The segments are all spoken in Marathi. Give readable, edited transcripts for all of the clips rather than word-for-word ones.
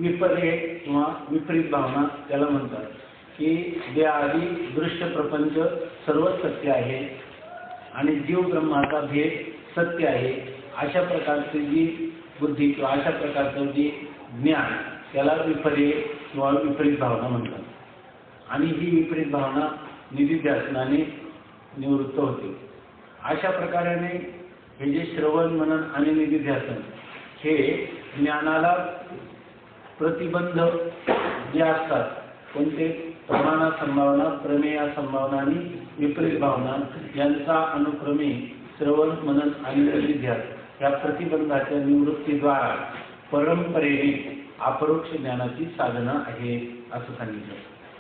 विपर्य किंवा विपरीत भावना त्याला म्हणतात की जे आधी दृश्य प्रपंच सर्व सत्य आहे आणि जीव ब्रह्माचा भेद सत्य आहे, अशा प्रकारची जी बुद्धी किंवा अशा प्रकारचं जी ज्ञान त्याला विपर्य किंवा विपरीत भावना म्हणतात. आणि ही विपरीत भावना निधिध्यासनाने निवृत्त होते. अशा प्रकाराने हे जे श्रवण मनन आणि निधिध्यासन हे ज्ञानाला प्रतिबंध जे असतात, कोणते प्रमाणा संभावना, प्रमेय संभावना आणि विपरीत भावना यांचा अनुक्रमे श्रवण मनन आणि निधिध्यास या प्रतिबंधाच्या निवृत्तीद्वारा परंपरेने अपरोक्ष ज्ञानाची साधना आहे असं सांगितलं.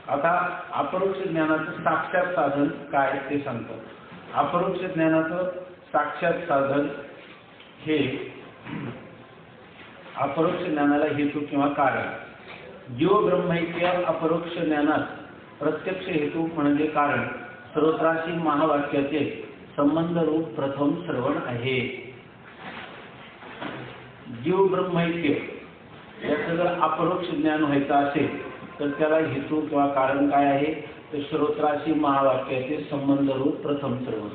आता अपरोक्ष ज्ञानाचं साक्षात साधन काय ते सांगतात. अपरोक्ष ज्ञानाचं साक्षात साधन हे अपरोक्ष ज्ञानाला हेतू किंवा कारण. जीव ब्रह्मैक्य अपरोक्ष ज्ञानात प्रत्यक्ष हेतू म्हणजे कारण श्रोत्राशी महावाक्याचे संबंध रूप प्रथम श्रवण आहे. जीव ब्रह्मैक्य याचं जर अपरोक्ष ज्ञान व्हायचं असेल तर त्याला हेतू किंवा कारण काय आहे, तर श्रोत्राशी महावाक्याचे संबंध रूप प्रथम श्रवण.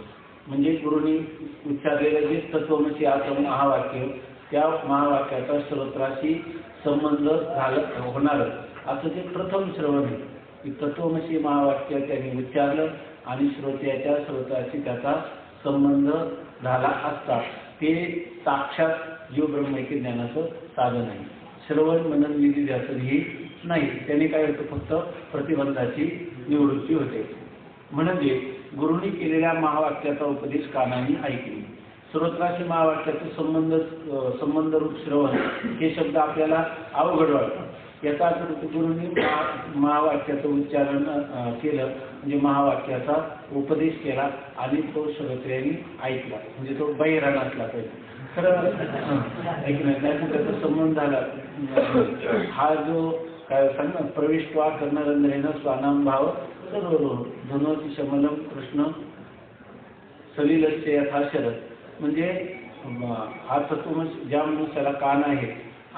म्हणजे गुरुनी उच्चारलेलं जे तत्वमसी असं महावाक्य, त्या महावाक्याचा श्रोत्राशी संबंध होणार असं ते प्रथम श्रवण आहे की तत्वमसी महावाक्य त्यांनी उच्चारलं आणि श्रोत्याशी त्याचा संबंध झाला असता ते साक्षात जीव ब्रह्मैक्य ज्ञानाचं साधन आहे. श्रवण मनन निधिध्यासन ही नाही, त्याने काय होतं, फक्त प्रतिबंधाची निवृत्ती होते. म्हणजे गुरुनी केलेल्या महावाक्याचा उपदेश कानाने ऐकणे. श्रोत्राशी महावाक्याचं संबंधरूप श्रवण हे शब्द आपल्याला अवघड वाटतात. याचा अर्थ गुरुंनी महावाक्याचं उच्चारण केलं म्हणजे महावाक्याचा उपदेश केला आणि तो श्रोत्यांनी ऐकला, म्हणजे तो बहिरा नसला पाहिजे. खरं ऐकण्यात नाही त्याचा संबंध झाला. हा जो काय सांग ना, प्रविष्टवा कर्णरंध्रेन स्वानाम भाव धनोती शमलम कृष्ण सलिलस्य यथा शरद. म्हणजे हा तत्व ज्या मनुष्याला कान आहे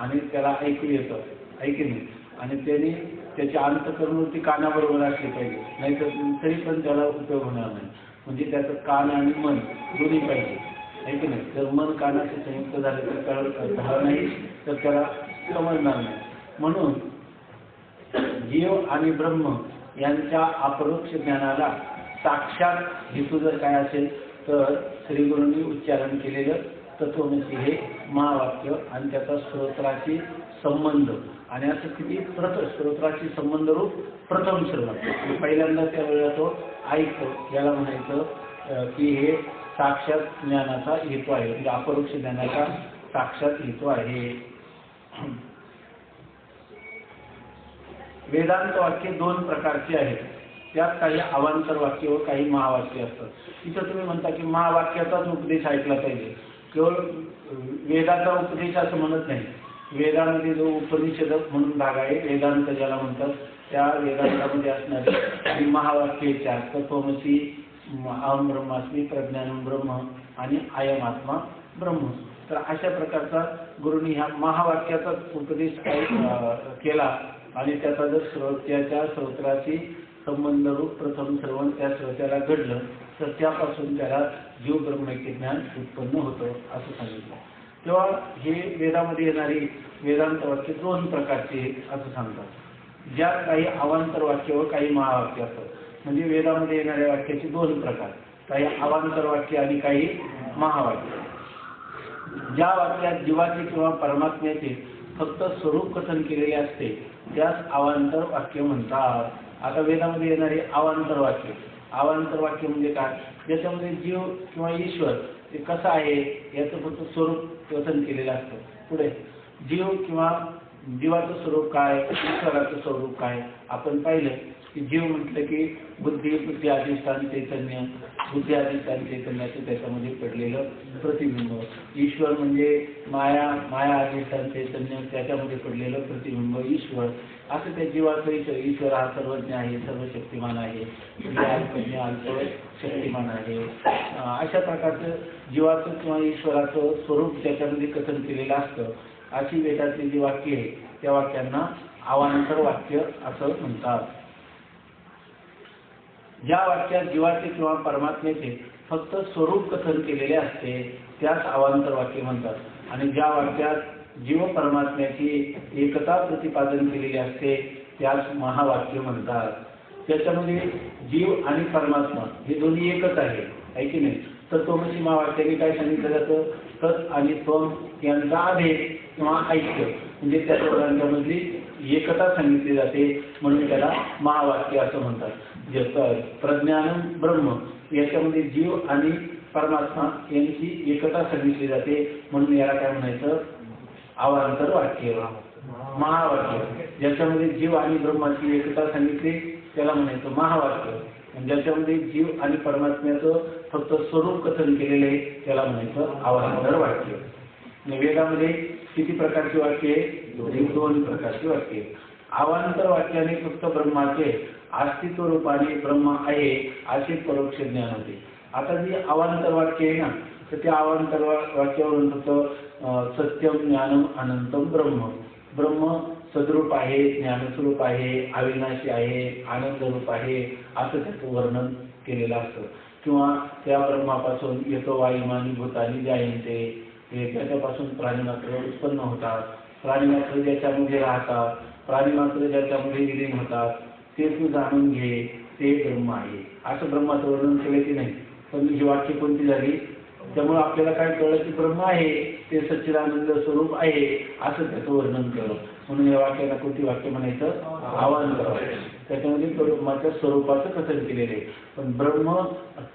आणि त्याला ऐकू येतं, ऐकणे, आणि त्याने त्याच्या अंतःकरणवृत्ती कानाबरोबर असली पाहिजे, नाहीतर तरी पण त्याला उपयोग होणार नाही. म्हणजे त्याचं कान आणि मन दोन्ही पाहिजे, ऐकणे. जर मन कानाचे संयुक्त झाले तर झालं नाही तर त्याला समजणार नाही. म्हणून जीव आणि ब्रह्म यांच्या अपरोक्ष ज्ञानाला साक्षात हेतू जर काय असेल तर श्री गुरूंनी उच्चारण केलेलं तत्वमसी हे महावाक्य आणि त्याचा श्रोत्राशी संबंध, आणि असं किती श्रोत्राशी संबंध रूप प्रथम श्रवण. पहिल्यांदा त्यावेळेला तो ऐकतो, याला म्हणायचं की हे साक्षात ज्ञानाचा हेतू आहे, म्हणजे अपरोक्ष ज्ञानाचा साक्षात हेतू आहे. वेदांत वाक्य दोन प्रकारची आहेत. त्यात काही अवांतर वाक्य व काही महावाक्य असतात. तिथं तुम्ही म्हणता की महावाक्याचाच उपदेश ऐकला पाहिजे, केवळ वेदाचा उपदेश असं म्हणत नाही. वेदामध्ये जो उपनिषद म्हणून भाग आहे, वेदांत ज्याला म्हणतात, त्या वेदांतामध्ये असणारे आणि महावाक्याच्या तत्वमसी अहम ब्रह्मास्मी प्रज्ञानम ब्रह्म आणि अयम आत्मा ब्रह्म. तर अशा प्रकारचा गुरुनी ह्या महावाक्याचा उपदेश केला आणि त्याचा जर श्रोत्याच्या श्रोत्राशी संबंधरूप प्रथम श्रवण त्या श्रोत्याला घडलं तर त्यापासून त्याला जीव ब्रह्मैक्य ज्ञान उत्पन्न होतं असं सांगितलं. तेव्हा हे वेदामध्ये येणारी वेदांत वाक्य दोन प्रकारचे असं सांगतात. ज्यात काही अवांतर वाक्य व काही महावाक्य असतात. म्हणजे वेदामध्ये येणाऱ्या वाक्याचे दोन प्रकार, काही अवांतर वाक्य आणि काही महावाक्य. ज्या वाक्यात जीवाचे किंवा परमात्म्याचे फक्त स्वरूप कथन केलेले असते त्यास अवांतर वाक्य म्हणतात. आता वेदामध्ये येणारे अवांतर वाक्य म्हणजे काय? ज्याच्यामध्ये जीव किंवा ईश्वर ते कसं आहे याचं फक्त स्वरूप कथन केलेलं असतं. पुढे जीव किंवा जीवाचं स्वरूप काय, ईश्वराचं स्वरूप काय. आपण पाहिलं की जीव म्हटलं की बुद्धी अधिष्ठान चैतन्य, बुद्धी अधिष्ठान चैतन्याचं त्याच्यामध्ये पडलेलं प्रतिबिंब. ईश्वर म्हणजे माया अधिष्ठान चैतन्य, त्याच्यामध्ये पडलेलं प्रतिबिंब ईश्वर. असं त्या जीवाचं ईश्वर हा सर्वज्ञ आहे, सर्वशक्तिमान आहे, अल्पज्ञ अल्प शक्तिमान आहे. अशा प्रकारचं जीवाचं किंवा ईश्वराचं स्वरूप त्याच्यामध्ये कथन केलेलं असतं. अशी वेदातली जी वाक्य आहे त्या वाक्यांना अवांतर वाक्य असं म्हणतात. ज्या वाक्यात जीवाचे किंवा परमात्म्याचे फक्त स्वरूप कथन केलेले असते त्यास अवांतर वाक्य म्हणतात. आणि ज्या वाक्यात जीव परमात्म्याची एकता प्रतिपादन केलेली असते त्यास महावाक्य म्हणतात. त्याच्यामध्ये जीव आणि परमात्मा हे दोन्ही एकच आहे की नाही. तत्वमसी महावाक्याने काय सांगितलं जातं? तत् आणि त्वम यांचा अभेद किंवा ऐक्य म्हणजे त्या दोघांच्यामधली एकता सांगितली जाते, म्हणून त्याला महावाक्य असं म्हणतात. जे प्रज्ञानम ब्रह्म याच्यामध्ये जीव आणि परमात्मा यांची एकता सांगितली जाते, म्हणून याला काय म्हणायचं? अवांतर वाक्य, महावाक्य. ज्याच्यामध्ये जीव आणि ब्रह्माची एकता सांगितली त्याला म्हणायचं महावाक्य. ज्याच्यामध्ये जीव आणि परमात्म्याचं फक्त स्वरूप कथन केलेले आहे त्याला म्हणायचं अवांतर वाक्य. वेदामध्ये किती प्रकारची वाक्य आहे? दोन प्रकारची वाक्य आहे. अवांतर वाक्याने फक्त ब्रह्माचे अस्तित्व रूपाने ब्रह्म आहे असे परोक्ष ज्ञान होते. आता जी अवांतर वाक्य आहे ना, तर त्या अवांतर वाक्यावरून फक्त सत्यम ज्ञानम अनंतम ब्रह्म सद्रूप आहे, ज्ञानस्वरूप आहे, अविनाशी आहे, आनंद रूप आहे असं त्याचं वर्णन केलेलं असतं. किंवा त्या ब्रह्मापासून येतो वायुमानी भूतानी जायंते, त्याच्यापासून प्राणीमात्र उत्पन्न होतात, प्राणीमात्र ज्याच्यामध्ये राहतात, प्राणीमात्र ज्याच्यामध्ये विलीन होतात, ते तू जाणून घे, ते ब्रह्म आहे असं ब्रह्माचं वर्णन केलं की नाही. पण ही वाक्य कोणती झाली? त्यामुळे आपल्याला काय कळलं की ब्रह्म आहे, ते सच्चिदानंद स्वरूप आहे असं त्याचं वर्णन केलं. म्हणून या वाक्याला कोणती वाक्य म्हणायचं? अवांतर वाक्य. त्याच्यामध्ये ब्रह्माच्या स्वरूपाचं कथन केलेलं आहे. पण ब्रह्म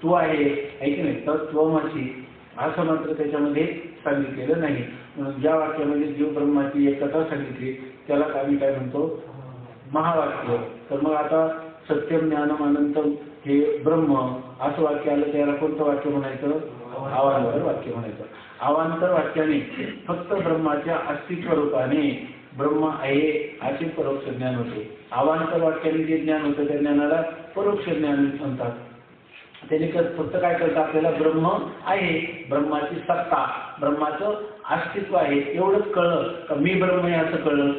तू आहे की नाही, तत्वमसी असं मात्र त्याच्यामध्ये सांगितलेलं नाही. म्हणून ज्या वाक्यामध्ये जीव ब्रह्माची एकता सांगितली त्याला आम्ही काय म्हणतो? महावाक्य. तर मग आता सत्यम ज्ञानम अनंतम हे ब्रह्म असं वाक्य आलं त्याला कोणतं वाक्य म्हणायचं? अवांतर वाक्य म्हणायचं. अवांतर वाक्याने फक्त ब्रह्माच्या अस्तित्व रूपाने ब्रह्म आहे असे परोक्ष ज्ञान होते. अवांतर वाक्याने जे ज्ञान होतं त्या ज्ञानाला परोक्ष ज्ञान म्हणतात. त्याने फक्त काय करतं? आपल्याला ब्रह्म आहे, ब्रह्माची सत्ता, ब्रह्माचं अस्तित्व आहे एवढंच कळलं का मी ब्रह्म आहे असं कळलं.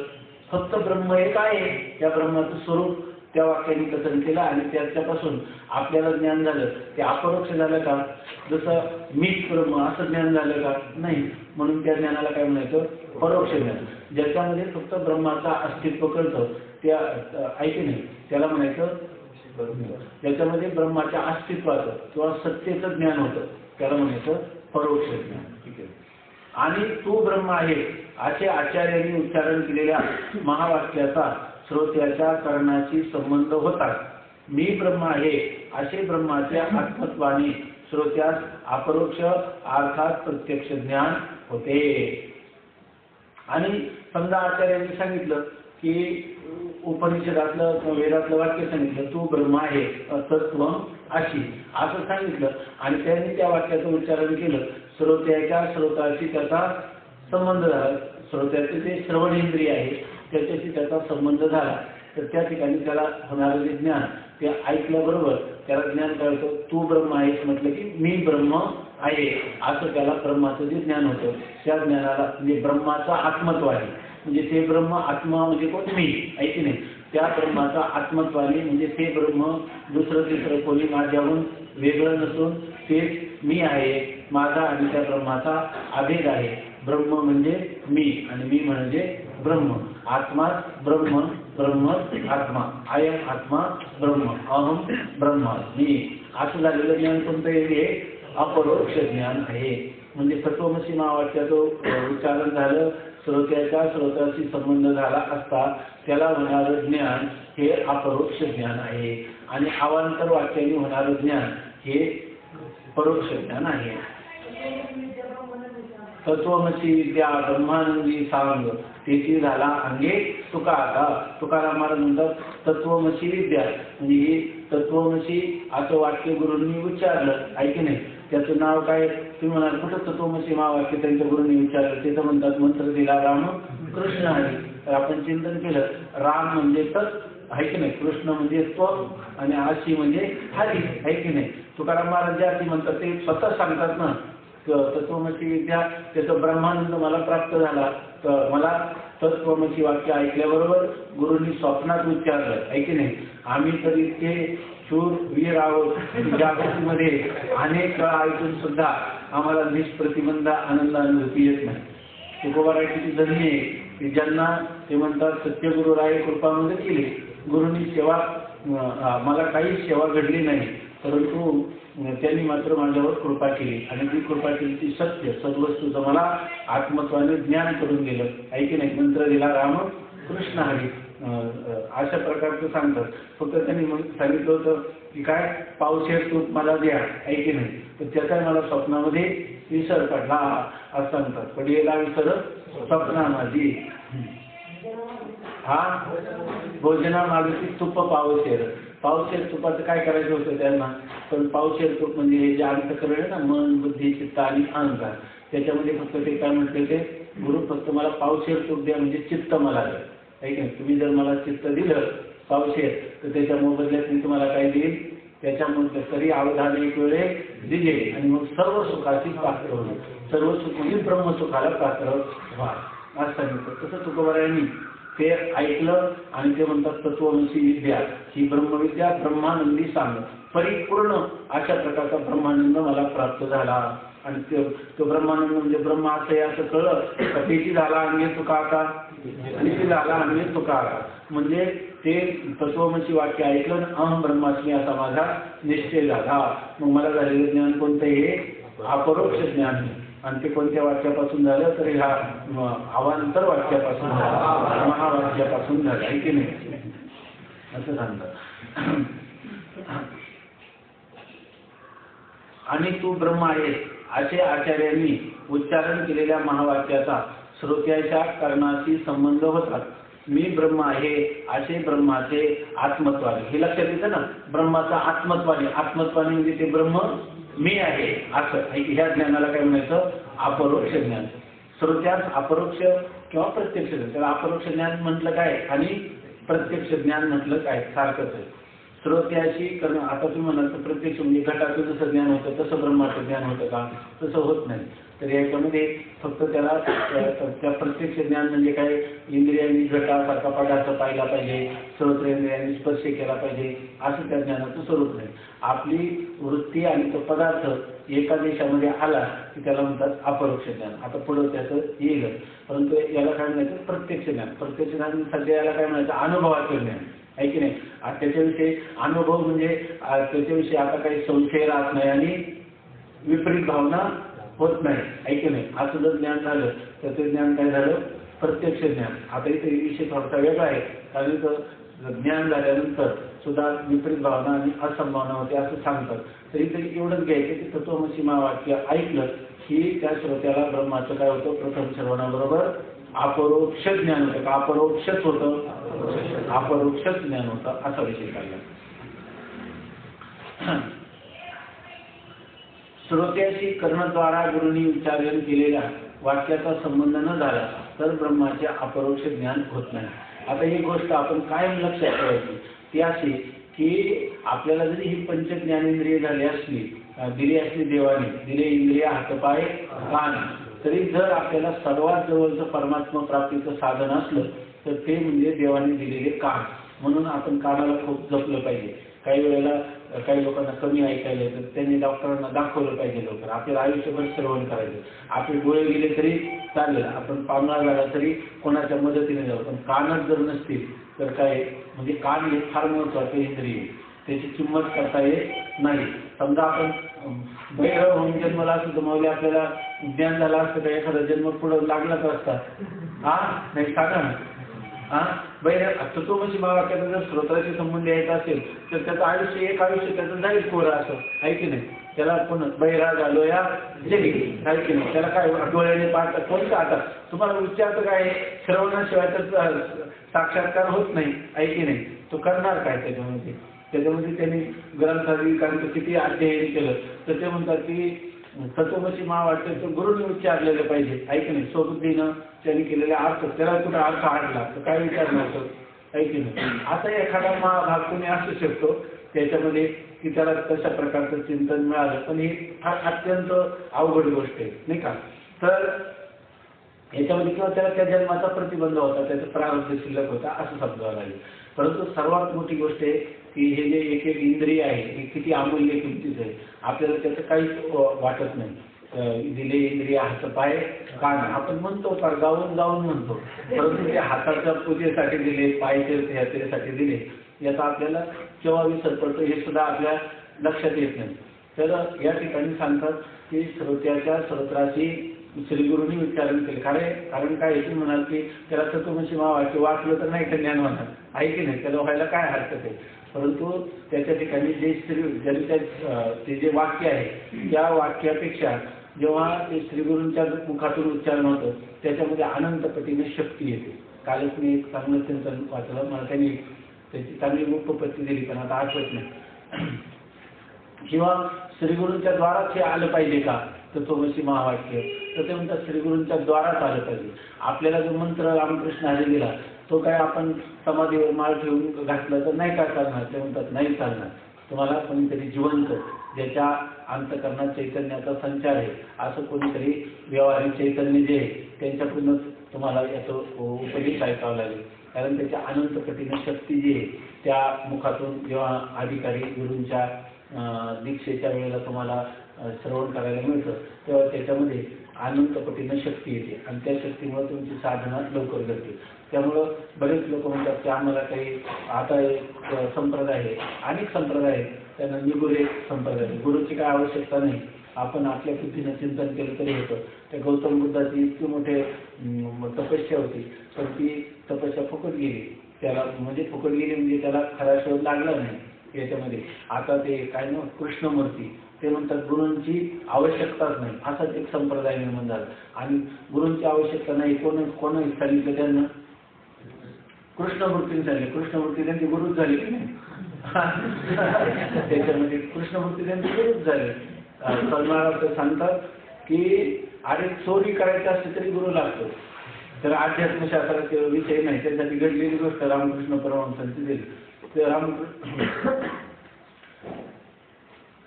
फक्त ब्रह्म एक आहे, त्या ब्रह्माचं स्वरूप त्या वाक्याने कथन केलं आणि त्याच्यापासून आपल्याला ज्ञान झालं. ते अपरोक्ष झालं का? जसं मीच ब्रह्म असं ज्ञान झालं का? नाही. म्हणून त्या ज्ञानाला काय म्हणायचं? परोक्ष ज्ञान. ज्याच्यामध्ये फक्त ब्रह्माचं अस्तित्व कळतं त्या ऐकी नाही त्याला म्हणायचं. ज्याच्यामध्ये ब्रह्माच्या अस्तित्वाचं किंवा सत्तेचं ज्ञान होतं त्याला म्हणायचं परोक्ष ज्ञान. ठीक आहे. आणि तू ब्रह्म आहे असे आचार्यांनी उच्चारण केलेल्या महावाक्याचा श्रोत्याच्या करण्याशी संबंध होता. मी ब्रह्म आहे असे ब्रह्माच्या आत्मत्वाने श्रोत्यास अपरोक्ष अर्थात प्रत्यक्ष ज्ञान होते. आणि समजा आचार्यांनी सांगितलं की उपनिषदातलं किंवा वेदातलं वाक्य सांगितलं तू ब्रह्म आहे तत्व अशी असं सांगितलं आणि त्यांनी त्या वाक्याचं उच्चारण केलं. श्रोताशी त्याचा संबंध झाला. श्रोत्याचे जे श्रवणेंद्रिय आहे त्याच्याशी त्याचा संबंध झाला तर त्या ठिकाणी त्याला होणारं जे ज्ञान ते ऐकल्याबरोबर त्याला ज्ञान कळतं. तू ब्रह्म आहेस म्हटलं की मी ब्रह्म आहे असं त्याला ब्रह्माचं जे ज्ञान होतं त्या ज्ञानाला म्हणजे ब्रह्माचं आत्मत्व आहे. म्हणजे ते ब्रह्म आत्मा म्हणजे कोण? मी आहे की नाही. त्या ब्रह्माचा आत्मत्वाने म्हणजे ते ब्रह्म दुसरं तिसरं कोणी माझ्याहून वेगळं नसून तेच मी आहे, माझा आणि त्या ब्रह्माचा अभेद आहे ब्रह्म म्हणजे मी आणि मी म्हणजे ब्रह्म. आत्मा ब्रह्म, ब्रह्म आत्मा. अयम आत्मा ब्रह्म, अहम ब्रह्मास्मी. असं झालेलं ज्ञान कोणतं हे अपरोक्ष ज्ञान आहे. म्हणजे तत्वमसी महावाक्याचं उच्चारण झालं, श्रोत्याशी संबंध झाला असता त्याला होणारं ज्ञान हे अपरोक्ष ज्ञान आहे. आणि अवांतर वाक्याने होणारं ज्ञान हे परोक्ष ज्ञान आहे. तत्वमसी विद्या ब्रह्मानंदी सांग तेची झाला अंगे तुका. आता तुकाराम महाराज म्हणतात तत्वमसी विद्या म्हणजे ही तत्वमसी असं वाक्य गुरूंनी उच्चारलं आहे की नाही. त्याचं नाव काय तुम्ही म्हणाल कुठं तत्वमसी महावाक्य त्यांच्या गुरूंनी विचारलं. ते तर म्हणतात मंत्र दिला राम कृष्ण हरी. तर आपण चिंतन केलं राम म्हणजे तत् आहे की नाही, कृष्ण म्हणजे त्व आणि आशी म्हणजे हरी आहे की नाही. तुकाराम महाराज जे अशी म्हणतात ते स्वतः सांगतात ना तत्वमसी विद्या त्याचं ब्रह्मानंद मला प्राप्त झाला. तर मला तत्वमसी वाक्य ऐकल्याबरोबर गुरूंनी स्वप्नात उच्चारलं आहे की नाही. आम्ही तर इतके शूर वीर आहोत जागृतीमध्ये अनेक वेळा ऐकून सुद्धा आम्हाला निष्प्रतिबंध आनंद अनुभूती येत नाही. तुकोबारायची धन्य आहे की ज्यांना ते म्हणतात सत्यगुरु राय कृपामध्ये केली. गुरुनी सेवा मला काही सेवा घडली नाही परंतु त्यांनी मात्र माझ्यावर कृपा केली आणि ती कृपा केली ती सत्य सद्वस्तूचं मला आत्मत्वाने ज्ञान करून दिलं आहे की नाही. मंत्र दिला राम कृष्ण हरी अशा प्रकारचं सांगतात. फक्त त्यांनी सांगितलं होतं की काय पावशेर तूप मला द्या आहे की नाही. तर त्याचा मला स्वप्नामध्ये विसर पडला असं सांगतात. पडलेला विसर स्वप्ना माझी. हा भोजना मागती तुप पावशेर. पावशेर तुपाचं काय करायचं होतं त्यांना. पण पावशेर तूप म्हणजे हे जे अंतःकरण आहे ना मन बुद्धी चित्त आणि अहंकार त्याच्यामध्ये फक्त ते काय म्हटले ते गुरु फक्त मला पावशेर तूप द्या म्हणजे चित्त मला द्या आहे की नाही. तुम्ही जर मला चित्त दिलं पावशेर तर त्याच्या मोबदल्यात मी तुम्हाला काय देईल त्याच्यामध्ये तरी अवधान एक वेळे दिले आणि मग सर्व सुखाची पात्र होईल. सर्व सुख म्हणजे ब्रह्मसुखाला पात्र व्हा असं सांगितलं. तसं तुकोबारायांनी ते ऐकलं आणि ते म्हणतात तत्वमसी विद्या ही ब्रह्मविद्या ब्रह्मानंदी सांग परिपूर्ण अशा प्रकारचा ब्रह्मानंद मला प्राप्त झाला. आणि तो ब्रह्मानंद म्हणजे ब्रह्म असं असं कळलं त्याची झाला अंगे तुका आता आणि ते झाला अंगे तुका आता. म्हणजे ते तत्वमसी वाक्य ऐकलं अहम ब्रह्मास्मी असा माझा निश्चय झाला. मग मला झालेलं ज्ञान कोणतं हे अपरोक्ष ज्ञान. आणि ते कोणत्या वाक्यापासून झालं तर ह्या अवांतर वाक्यापासून झालं महावाक्यापासून झालं आहे की नाही असं सांगतात. आणि तू ब्रह्म आहे असे आचार्यांनी उच्चारण केलेल्या महावाक्याचा श्रोत्याच्या कर्णाशी संबंध होतात. मी ब्रह्म आहे असे ब्रह्माचे आत्मत्वाने हे लक्षात येतं ना. ब्रह्माचा आत्मत्वाने आत्मत्वाने म्हणजे ते ब्रह्म मी आहे असं ह्या ज्ञानाला काय म्हणायचं अपरोक्ष ज्ञान. श्रोत्यास अपरोक्ष किंवा प्रत्यक्ष ज्ञान. त्याला अपरोक्ष ज्ञान म्हटलं काय आणि प्रत्यक्ष ज्ञान म्हटलं काय सारखंच आहे. श्रोत्याशी करणं आता तुम्ही म्हणाल तर प्रत्यक्ष म्हणजे घटाचं जसं ज्ञान होतं तसं ब्रह्माचं ज्ञान होतं का तसं होत नाही. तर याच्यामध्ये फक्त त्याला त्या प्रत्यक्ष ज्ञान म्हणजे काय इंद्रियांनी घटासारखा पदार्थ पाहिला पाहिजे श्रोत्रेंद्रियांनी स्पर्श केला पाहिजे असं त्या ज्ञानाचं स्वरूप नाही. आपली वृत्ती आणि तो पदार्थ एका देशामध्ये आला की त्याला म्हणतात अपरोक्ष ज्ञान. आता पुढं त्याचं येईल परंतु याला काय म्हणायचं प्रत्यक्ष ज्ञान. प्रत्यक्ष ज्ञान सध्या याला काय म्हणायचं अनुभवाचं ज्ञान आहे की नाही. त्याच्याविषयी अनुभव म्हणजे त्याच्याविषयी आता काही संशय राहत नाही आणि विपरीत भावना होत नाही आहे की नाही. असं जर ज्ञान झालं तर ते ज्ञान काय झालं प्रत्यक्ष ज्ञान. आता इथे विषय थोडासा वेगळा आहे कारण ज्ञान झाल्यानंतर सुद्धा विपरीत भावना आणि असंभावना होते असं सांगतात. तरी तरी एवढंच घ्यायचं की तत्वमसी महावाक्य ऐकलं की त्या श्रोत्याला ब्रह्माचं काय होतं प्रथम श्रवणाबरोबर अपरोक्ष ज्ञान होतं का अपरोक्षच होतं अपरोक्षच ज्ञान होतं असा विषय काढला. श्रोत्याशी कर्णद्वारा गुरूंनी उच्चारण केलेल्या वाक्याचा संबंध न झाला तर ब्रह्माचे अपरोक्ष ज्ञान होत नाही. आता ही गोष्ट आपण कायम लक्षात ठेवायची ती अशी की आपल्याला जरी ही पंच ज्ञानेंद्रिय झाली असली दिली असली देवाने दिले इंद्रिय हातपाय कान तरी जर आपल्याला सर्वात जवळचं परमात्मा प्राप्तीचं साधन असलं तर ते म्हणजे देवाने दिलेले कान. म्हणून आपण कानाला खूप जपलं पाहिजे. काही वेळेला काही लोकांना कमी ऐकायला येतं, त्यांनी डॉक्टरांना दाखवलं पाहिजे लवकर. आपल्याला आयुष्यभर श्रवण करायचं. आपले डोळे गेले तरी चालेल, आपण पांगळा झाला तरी कोणाच्या मदतीने जाऊ, पण कानच जर नसतील तर काय, म्हणजे कान हे फार महत्वाचं इंद्रिय, त्याची किंमत करता येत नाही. समजा आपण बहिरव होऊन जन्मला असतो तर मौली आपल्याला ज्ञान झालं असतं तर एखादा जन्म पुढं लागलाच असता. नाही सांगा ना. तत्वमसी महावाक्याचा जर स्रोताशी संबंध यायचा असेल तर त्याचं आयुष्य एक आयुष्य त्याचं जाईल कोरं असं, आहे की नाही. त्याला कोण बैरा झालो या जगी, आहे की नाही. त्याला काय डोळ्याने पाहतात कोणतं. आता तुम्हाला उच्चार काय श्रवणाशिवाय तर साक्षात्कार होत नाही, आहे की नाही. तो करणार काय त्याच्यामध्ये. त्यांनी ग्रंथादी कारण किती अध्ययन केलं तर ते म्हणतात की तत्वमसी महावाक्याचं गुरुने उच्चारलेलं पाहिजे, आहे की नाही. स्वबुद्धीनं त्यांनी केलेले अर्थ, त्याला कुठं अर्थ आडला तर काय विचार नव्हतं, आहे की नाही. आता एखादा महाभाग कोणी असू शकतो त्याच्यामध्ये की त्याला तशा प्रकारचं चिंतन मिळालं, पण ही फार अत्यंत अवघड गोष्ट आहे, नाही का. तर याच्यामध्ये किंवा त्याला त्या जन्माचा प्रतिबंध होता, त्याचा प्रारब्ध शिल्लक होता असं समजावं लागेल. परंतु सर्वात मोठी गोष्ट आहे की हे जे एक एक इंद्रिय आहे हे किती अमूल्य किमतीच आहे. आपल्याला त्याचं काहीच वाटत नाही. दिले इंद्रिय हात पाय कान आपण म्हणतो, फार जाऊन म्हणतो, परंतु ते हाताच्या पूजेसाठी दिले, पायाच्या यात्रेसाठी दिले, याचा आपल्याला केव्हा विसर पडतो हे सुद्धा आपल्या लक्षात येत नाही. तर या ठिकाणी सांगतात की श्रोत्याच्या स्रोत्राशी श्रीगुरूंनी उच्चारण केले. कारण काय येथे म्हणाल की त्याला तत्वमसी महावाक्य वाचलं तर नाही का ज्ञान होणार, आहे की नाही. त्याला व्हायला काय हरकत आहे. परंतु त्याच्या ठिकाणी जे ते जे वाक्य आहे त्या वाक्यापेक्षा जेव्हा ते श्रीगुरूंच्या मुखातून उच्चारण होतं त्याच्यामध्ये अनंत पटीने शक्ती येते. कालच मी एक चांगलं चिंतन वाचलं, मला त्यांनी त्याची चांगली उपपत्ती दिली पण आता आठवत नाही. किंवा श्रीगुरूंच्या द्वाराच हे आलं पाहिजे का तत्वमसी महावाक्य, तर ते म्हणतात श्रीगुरूंच्या द्वाराच आलं पाहिजे. आपल्याला जो मंत्र रामकृष्ण हरी दिला तो काय आपण समाधीवर माळ ठेवून घातलं तर नाही काय चालणार. ते म्हणतात नाही चालणार. तुम्हाला कोणीतरी जिवंत ज्याच्या अंतःकरणात चैतन्याचा संचार आहे असं कोणीतरी व्यवहारिक चैतन्य जे आहे त्यांच्याकडूनच तुम्हाला याचं उपदेश ऐकावं लागेल. कारण त्याच्या अनंत पटीने शक्ती जी आहे त्या मुखातून जेव्हा अधिकारी गुरूंच्या दीक्षेच्या वेळेला तुम्हाला श्रवण करायला मिळतं तेव्हा त्याच्यामध्ये अनंत पटीने शक्ती येते आणि त्या शक्तीमुळे तुमची साधना लवकर घडते. त्यामुळं बरेच लोक म्हणतात की आम्हाला काही आता एक संप्रदाय आहे, अनेक संप्रदाय आहेत, त्यांना निगुरे संप्रदाय, गुरुची काय आवश्यकता नाही, आपण आपल्या बुद्धीनं चिंतन केलं तरी होतं. त्या गौतम बुद्धाची इतकी मोठे तपस्या होती पण ती तपस्या फुकट गेली. त्याला म्हणजे फुकट गेली म्हणजे त्याला खरा शोध लागला नाही याच्यामध्ये. आता ते काय ना कृष्णमूर्ती ते म्हणतात गुरूंची आवश्यकताच नाही, असाच एक संप्रदाय निर्माण झाला. आणि गुरूंची आवश्यकता नाही कोण सांगितलं त्यांना, कृष्णमूर्तीने सांगितले. कृष्णमूर्ती त्यांची गुरुच झाले की नाही. त्याच्यामध्ये कृष्णमूर्ती त्यांची गुरुच झाले. महाराज सांगतात की अरे चोरी करायची असते तरी गुरु लागतो. तर अध्यात्मशास्त्राचे विषय नाही, त्यासाठी घडलेली गोष्ट रामकृष्ण परमहंसांची दिली. ते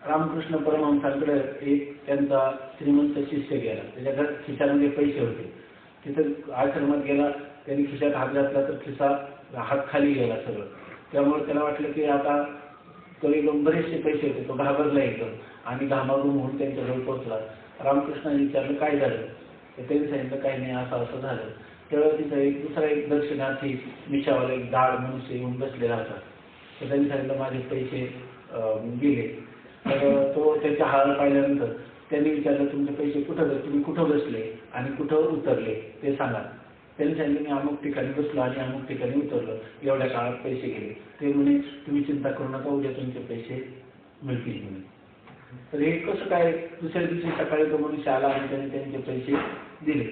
रामकृष्ण परमहंसांकडे एक त्यांचा श्रीमंत शिष्य गेला. त्याच्या घरात खिशामध्ये पैसे होते. तिथं आश्रमात गेला, त्यांनी खिशात हात घातला तर हात खाली गेला सगळं. त्यामुळे त्याला वाटलं की आता तरी बरेचसे पैसे होते, तो घाबरला एकदम आणि घामाघूम होऊन त्यांच्याजवळ पोहोचला. रामकृष्णाने विचारलं काय झालं, तर त्यांनी सांगितलं काही नाही असं झालं. तेव्हा तिथं दुसरा एक दर्शनार्थी मिशावाला एक दाळ मनुष्य येऊन बसलेला होता. तर त्यांनी सांगितलं माझे पैसे गेले. तर तो त्याच्या हाल पाहिल्यानंतर त्यांनी विचारलं तुमचे पैसे तुम्ही कुठं बसले आणि कुठं उतरले ते सांगा. त्यांनी सांगितलं मी अमुक ठिकाणी बसलो आणि अमुक ठिकाणी उतरलो, एवढ्या काळात पैसे गेले. ते म्हणे तुम्ही चिंता करू नका, उद्या तुमचे पैसे मिळतील म्हणे. तर हे कसं काय, दुसऱ्या दिवशी सकाळी तो मनुष्य आला आणि त्याने त्यांचे पैसे दिले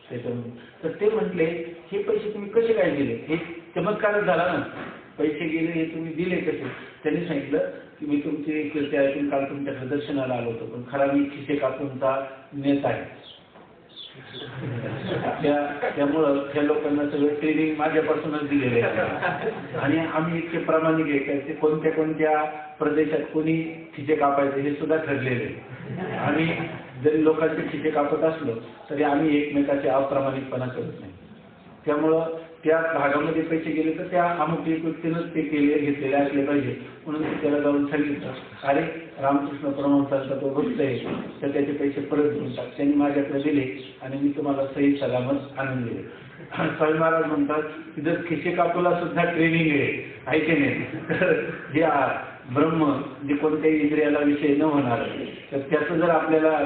त्याच्यामध्ये. तर ते म्हटले हे पैसे तुम्ही कसे काय दिले, हे चमत्कारच झाला ना, पैसे गेले हे तुम्ही दिले कसे. त्यांनी सांगितलं की मी तुमची कीर्ती ऐकून काल तुमच्या प्रदर्शनाला आलो होतो, पण खरा मी खिसे कापूनचा नेता आहे. त्यामुळं त्या लोकांना सगळं ट्रेनिंग माझ्यापासूनच दिलेले आहे आणि आम्ही इतके प्रामाणिक आहे ते कोणत्या प्रदेशात कोणी खिसे कापायचे हे सुद्धा ठरलेले आहे. आणि जरी लोकांचे खिसे कापत असलो तरी आम्ही एकमेकाचे अप्रामाणिकपणा करत नाही. त्यामुळं त्या भागामध्ये पैसे गेले तर त्या अमुक एक व्यक्तीनंच ते घेतलेले असले पाहिजे म्हणून ते त्याला जाऊन सांगितलं, अरे रामकृष्ण परमहंसांचा तो भक्त आहे तर त्याचे पैसे परत देऊन टाक. त्यांनी माझ्याकडे दिले आणि मी तुम्हाला सही सलामत आणून दिले. स्वामी महाराज म्हणतात की जर खिसे कापूला सुद्धा ट्रेनिंग आहे की नाही, तर जे ब्रह्म जे कोणत्याही इंद्रियाला विषय न होणार तर त्याचं जर आपल्याला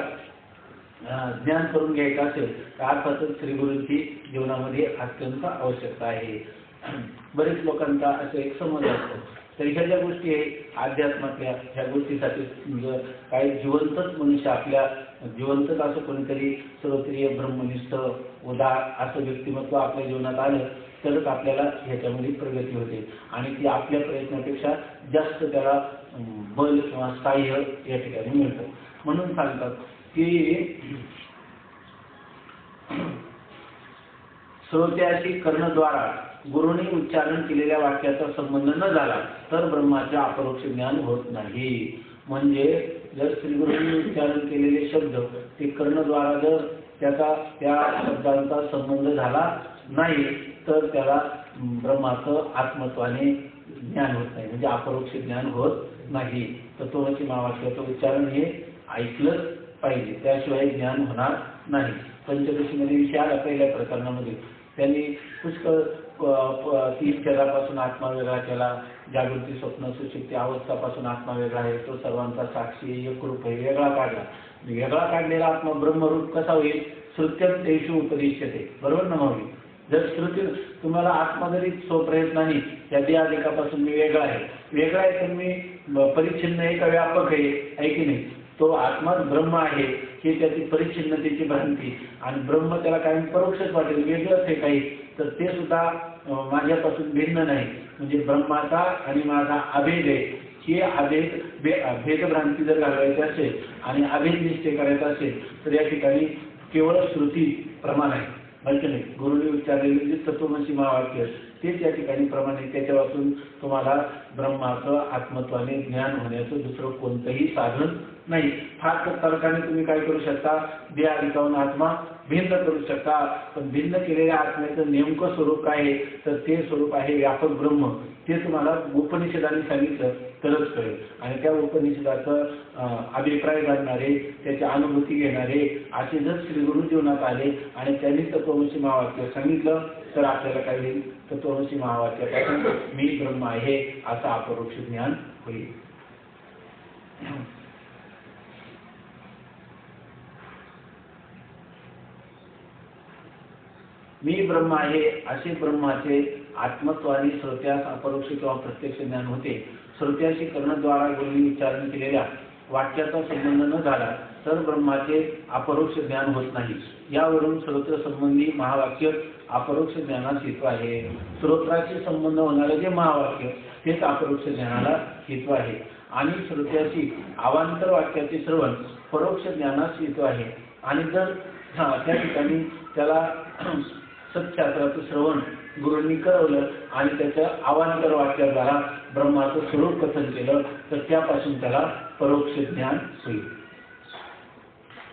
ज्ञान करून घ्यायचं असेल तर अर्थातच श्रीगुरूंची जीवनामध्ये अत्यंत आवश्यकता आहे. बरेच लोकांचा असं एक समज असतो. तर ह्या ज्या गोष्टी आहे अध्यात्मातल्या ह्या गोष्टीसाठी काही जिवंतच मनुष्य आपल्या जिवंतच असं कोणीतरी सर्वप्रिय ब्रह्मनिष्ठ उदार असं व्यक्तिमत्व आपल्या जीवनात आलं तरच आपल्याला ह्याच्यामध्ये प्रगती होते आणि ती आपल्या प्रयत्नापेक्षा जास्त त्याला बल किंवा साह्य या ठिकाणी मिळतं. म्हणून सांगतात की श्रोत्याशी कर्णद्वारा गुरुने उच्चारण केलेल्या वाक्याचा संबंध न झाला तर ब्रह्माचे अपरोक्ष ज्ञान होत नाही. म्हणजे जर श्रीगुरूंनी उच्चारण केलेले शब्द ते कर्णद्वारा जर त्याचा त्या शब्दांचा संबंध झाला नाही तर त्याला ब्रह्माचं आत्मत्वाने ज्ञान होत नाही, म्हणजे अपरोक्ष ज्ञान होत नाही. तत्वमसी महावाक्याचं उच्चारण हे ऐकलंच पाहिजे, त्याशिवाय ज्ञान होणार नाही. पंचदशीमध्ये विषय आला पहिल्या प्रकरणामध्ये त्यांनी पुष्कळ 30 छेदापासून आत्मा वेगळा केला, जागृती स्वप्न सुषुप्ती अवस्थापासून आत्मा वेगळा आहे, तो सर्वांचा साक्षी एकरूप आहे, वेगळा काढला. वेगळा काढलेला आत्मा ब्रह्मरूप कसा होईल? श्रुत्यं तेषु उपदिश्यते, बरोबर ना मग? जर श्रुती तुम्हाला आत्मा जरी स्वप्रयत्नाने या देहादेकापासून मी वेगळा आहे तर मी परिच्छिन्न आहे का व्यापक आहे की नाही? तो आत्माच ब्रह्म आहे ही त्याची परिच्छिन्नतेची भ्रांती आणि ब्रह्म त्याला कायम परोक्षच वाटेल, वेगळंच आहे काही, तर ते सुद्धा माझ्यापासून भिन्न नाही. म्हणजे ब्रह्माचा आणि माझा अभेद आहे. ही भेदभ्रांती जर घालवायची असेल आणि अभेद निश्चय करायचा असेल तर या ठिकाणी केवळ श्रुती प्रमाण आहे, माहिती नाही. गुरुने उच्चारलेले जे तत्वमसी महावाक्य तेच या ठिकाणी प्रमाणे त्याच्यापासून तुम्हाला ब्रह्माचं आत्मत्वाने ज्ञान होण्याचं दुसरं कोणतंही साधन नाही. फार तर्काने तुम्ही काय करू शकता? देहाधिकावून आत्मा भिन्न करू शकता, पण भिन्न केलेल्या आत्म्याचं नेमकं स्वरूप काय आहे तर ते स्वरूप आहे व्यापक ब्रह्म. ते तुम्हाला उपनिषदाने सांगितलं तरच कळेल आणि त्या उपनिषदाचं अभिप्राय जाणणारे त्याची अनुभूती घेणारे असे जर श्रीगुरु जीवनात आले आणि त्यांनी तत्वमसी महावाक्य सांगितलं तर आपल्याला काय होईल? तत्वमसी महावाक्यापासून मी ब्रह्म आहे असं अपरोक्ष ज्ञान होईल. मी ब्रह्म आहे असे ब्रह्माचे आत्मत्वाने श्रोत्यास अपरोक्ष किंवा प्रत्यक्ष ज्ञान होते. श्रोत्याशी कर्णद्वारा गुरुनी उच्चारण केलेल्या वाक्याचा संबंध न झाला तर ब्रह्माचे अपरोक्ष ज्ञान होत नाही. यावरून श्रोत्र संबंधी महावाक्य अपरोक्ष ज्ञानास हेतू आहे. श्रोत्राशी संबंध होणारे जे महावाक्य तेच अपरोक्ष ज्ञानाला हेतू आहे आणि श्रोत्याशी अवांतर वाक्याचे श्रवण परोक्ष ज्ञानास हेतू आहे. आणि जर त्या ठिकाणी त्याला सत्शास्त्राचं श्रवण गुरूंनी करवलं आणि त्याच्या अवांतर वाक्याद्वारा ब्रह्माचं स्वरूप कथन केलं तर त्यापासून त्याला परोक्ष ज्ञान होईल.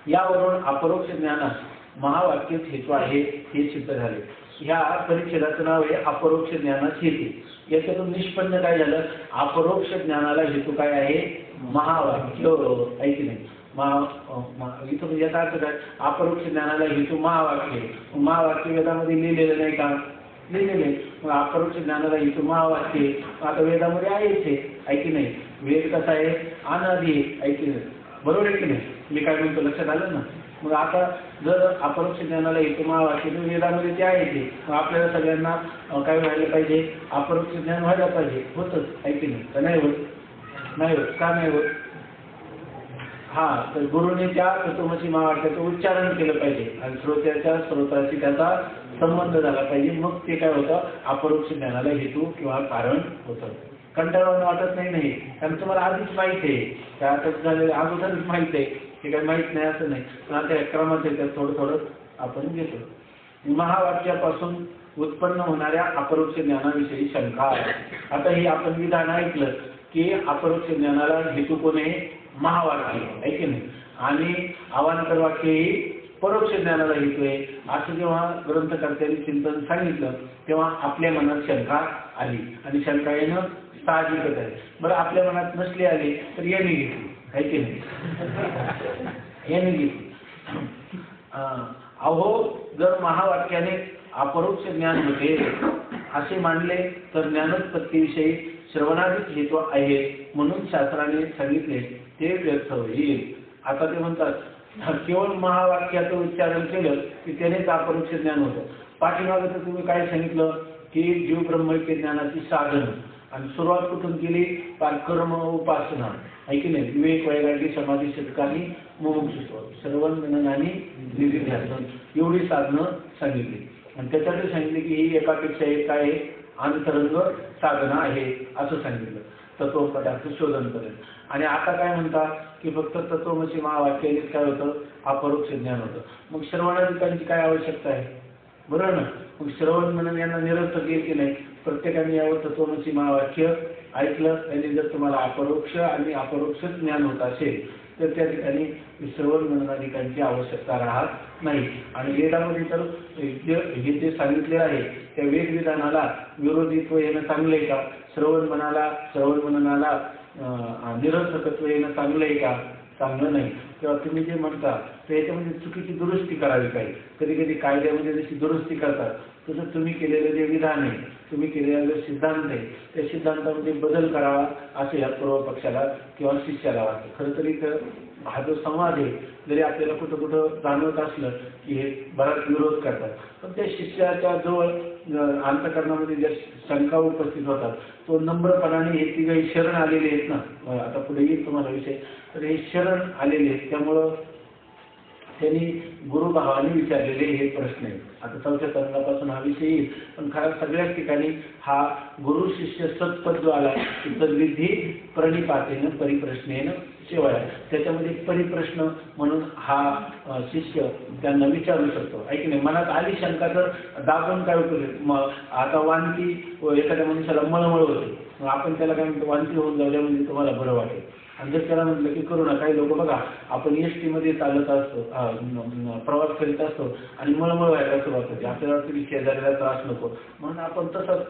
यावरून अपरोक्ष ज्ञानास महावाक्यच हेतू आहे हे सिद्ध झाले. ह्या परिच्छेदाचं नाव आहे अपरोक्ष ज्ञानास हेतू. याच्यातून निष्पन्न काय झालं? अपरोक्ष ज्ञानाला हेतू काय आहे? महावाक्य, ऐक नाही. इथं म्हणजे याचा अर्थ काय? अपरोक्ष ज्ञानाला हेतू महावाक्य. महावाक्य वेदामध्ये लिहिलेलं नाही का? लिहिलेले. मग अपरोक्ष ज्ञानाला हेतू महावाक्य आता वेदामध्ये आहेच आहे, ऐकी नाही. वेद कसा आहे? अनादी, ऐकी नाही, बरोबर आहे की नाही? मी काय म्हणतो लक्षात आलं ना? मग आता जर अपरोक्ष ज्ञानाला हेतू महावाक्य तर वेदामध्ये ते आहे ते, मग आपल्याला सगळ्यांना काय व्हायला पाहिजे? अपरोक्ष ज्ञान व्हायला पाहिजे. होतच, ऐकी नाही तर नाही होत? नाही होत. का नाही होत? तर गुरुने त्या तत्वमसी महावाक्याचं उच्चारण केलं पाहिजे आणि श्रोत्याच्या स्रोताशी त्याचा संबंध झाला पाहिजे. मग ते काय होतं? अपरोक्ष ज्ञानाला हेतू किंवा कारण होतं. कंटाळवाणं वाटत नाही, कारण तुम्हाला आधीच माहित आहे, त्या आता झालेलं अगोदरच माहित आहे, ते काही माहित नाही असं नाही. पण आता क्रमात येतात थोडं थोडं आपण घेतो. महावाक्यापासून उत्पन्न होणाऱ्या अपरोक्ष ज्ञानाविषयी शंका. आता हे आपण विधान ऐकलं की अपरोक्ष ज्ञानाला हेतू कोण आहे? महावाक्य, आहे की नाही? आणि अवांतर वाक्य ही परोक्ष ज्ञानाला हेतू आहे असं जेव्हा ग्रंथकर्त्यांनी चिंतन सांगितलं तेव्हा आपल्या मनात शंका आली आणि शंका येणं साहजिकच आहे. बरं आपल्या मनात नसली आली तर याने घेतली आहे की नाही, याने घेतली. अहो जर महावाक्याने अपरोक्ष ज्ञान होते असे मानले तर ज्ञानोत्पत्तीविषयी श्रवणाधिक हेतू आहे म्हणून शास्त्राने सांगितले ते व्यर्थ होईल. आता ते म्हणतात केवळ महावाक्याचं उच्चारण केलं की त्यानेच अपरोक्ष ज्ञान होतं. पाठीमागं तर तुम्ही काय सांगितलं की जीव ब्रह्मैक्य ज्ञानाची साधन आणि सुरुवात कुठून केली, कर्म उपासना आहे की नाही, विवेक वैराग्य समाधी शतकानी मुमुक्षुत्व श्रवण मनन आणि निधिध्यासन एवढी साधनं सांगितली आणि त्याच्यातही सांगितले की ही एकापेक्षा एक काय अंतरंग साधना आहे असं सांगितलं तत्वपदार्थ शोधन करेल. आणि आता काय म्हणतात की फक्त तत्वमसी महावाक्याने काय होतं, अपरोक्ष ज्ञान होतं. मग श्रवणाधिकांची काय आवश्यकता आहे, बरोबर ना. मग श्रवण मनन यांना निरर्थक येईल की नाही. प्रत्येकाने यावर तत्वमसी महावाक्य ऐकलं आणि जर तुम्हाला अपरोक्ष आणि अपरोक्ष ज्ञान होत असेल तर त्या ठिकाणी श्रवण मननाधिकांची आवश्यकता राहत नाही. आणि वेदामध्ये तर हे जे सांगितले आहे त्या वेदविधानाला विरोधीत्व येणं चांगलं आहे का, श्रवण मननाला निरर्थकत्व येणं चांगलं आहे का, चांगलं नाही. तेव्हा तुम्ही जे म्हणता तर याच्यामध्ये चुकीची दुरुस्ती करावी काही. कधी कधी कायद्यामध्ये जशी दुरुस्ती करतात तसं तुम्ही केलेलं जे विधान आहे, तुम्ही केलेला जो सिद्धांत आहे त्या सिद्धांतामध्ये बदल करावा असं या पूर्व पक्षाला किंवा शिष्याला वाटतं. खरं तरी तर हा जो संवाद आहे जरी आपल्याला कुठं कुठं जाणवत असलं की हे बराच विरोध करतात पण त्या शिष्याच्या जवळ अंतःकरणामध्ये ज्या शंका उपस्थित होतात तो नम्रपणाने हे तिघही शरण आलेले आहेत ना. आता पुढे येईल तुम्हाला विषय, तर हे शरण आलेले आहेत त्यामुळं त्यांनी गुरुभावाने विचारलेले हे प्रश्न आहेत. आता चौथ्या तरंगापासून हा विषय येईल पण खरं सगळ्याच ठिकाणी हा गुरु शिष्य सत्पद जो आला तद्विधी प्रणिपातेनं परिप्रश्नेनं शिवाय त्याच्यामध्ये परिप्रश्न म्हणून हा शिष्य त्यांना विचारू शकतो. ऐक नाही मनात आली शंका तर दाबून काय उपयोग. मग आता वांती एखाद्या मनुष्याला मळमळ होते मग आपण त्याला काय म्हणतो वांती होऊन जाऊ द्या म्हणजे तुम्हाला बरं वाटेल. आणि जर त्याला म्हटलं की करू नका, काही लोक बघा आपण एसटी मध्ये चालत असतो प्रवास करीत असतो आणि मळमळ व्हायला सुरुवात होते आपल्याला वाटतं की शेजाऱ्याला त्रास नको म्हणून आपण तसंच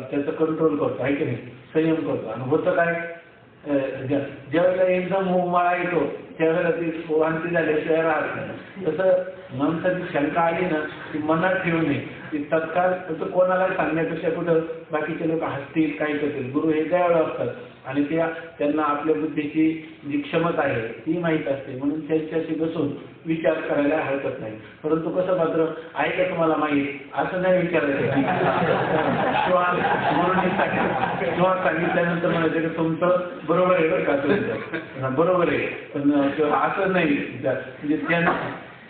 त्याचं कंट्रोल करतो आहे की नाही, संयम करतो. आणि होतं काय ज्यावेळेला एकदम उमाळा येतो त्यावेळेला ती वांती झाल्याशिवाय राहत नाही. तसं माणसाची शंका आली ना ती मनात ठेवू नये, ती तत्काळ कोणाला सांगण्यापेक्षा कुठं बाकीचे लोक हसतील काही करतील. गुरु हे त्यावेळेला असतात आणि त्यांना आपल्या बुद्धीची जी क्षमता आहे ती माहीत असते म्हणून त्यांच्याशी बसून विचार करायला हरकत नाही. परंतु कसं मात्र आहे का तुम्हाला माहीत असं नाही विचारायचं किंवा सांगितल्यानंतर म्हणायचं की तुमचं बरोबर आहे बरं का, तुमचं बरोबर आहे पण असं नाही. म्हणजे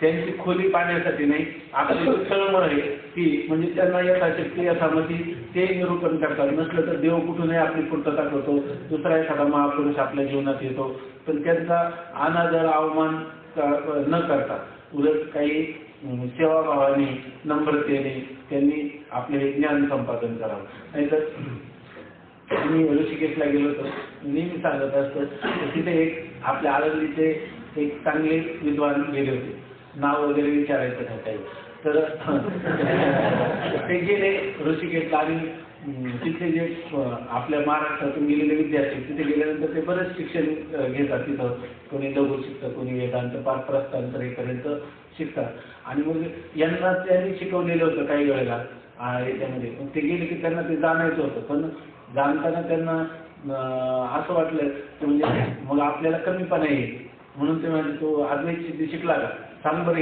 त्यांची खोली पाहण्यासाठी नाही आपली तळमळ आहे ती म्हणजे त्यांना यथाशक्ती यथामती ते निरूपण करतात. नसलं तर देव कुठूनही आपली पूर्तता करतो, दुसरा एखादा महापुरुष आपल्या जीवनात येतो पण त्यांचा अनादर अवमान न करता उलट काही सेवाभावाने नम्रतेने त्यांनी आपले ज्ञान संपादन करावं. नाहीतर मी ऋषिकेशला गेलो होतो नेहमी सांगत असतं तिथे एक आपल्या आळंदीचे एक चांगले विद्वान गेले होते, नाव वगैरे विचारायचं नाही काही तर ते गेले ऋषिकेशला आणि तिथे जे आपल्या महाराष्ट्रातून गेलेले विद्यार्थी तिथे गेल्यानंतर ते बरेच शिक्षण घेतात. तिथं कोणी लघु शिकतं, कोणी वेदांत पाठ प्रस्थांतर हेपर्यंत शिकतात आणि मग यांना त्यांनी शिकवलेलं होतं काही वेळेला याच्यामध्ये. ते गेले की त्यांना ते जाणायचं होतं पण जाणताना त्यांना असं वाटलं की म्हणजे मग आपल्याला कमीपणा येईल म्हणून ते म्हणजे तो अद्वैत सिद्धी शिकला का सांग बरं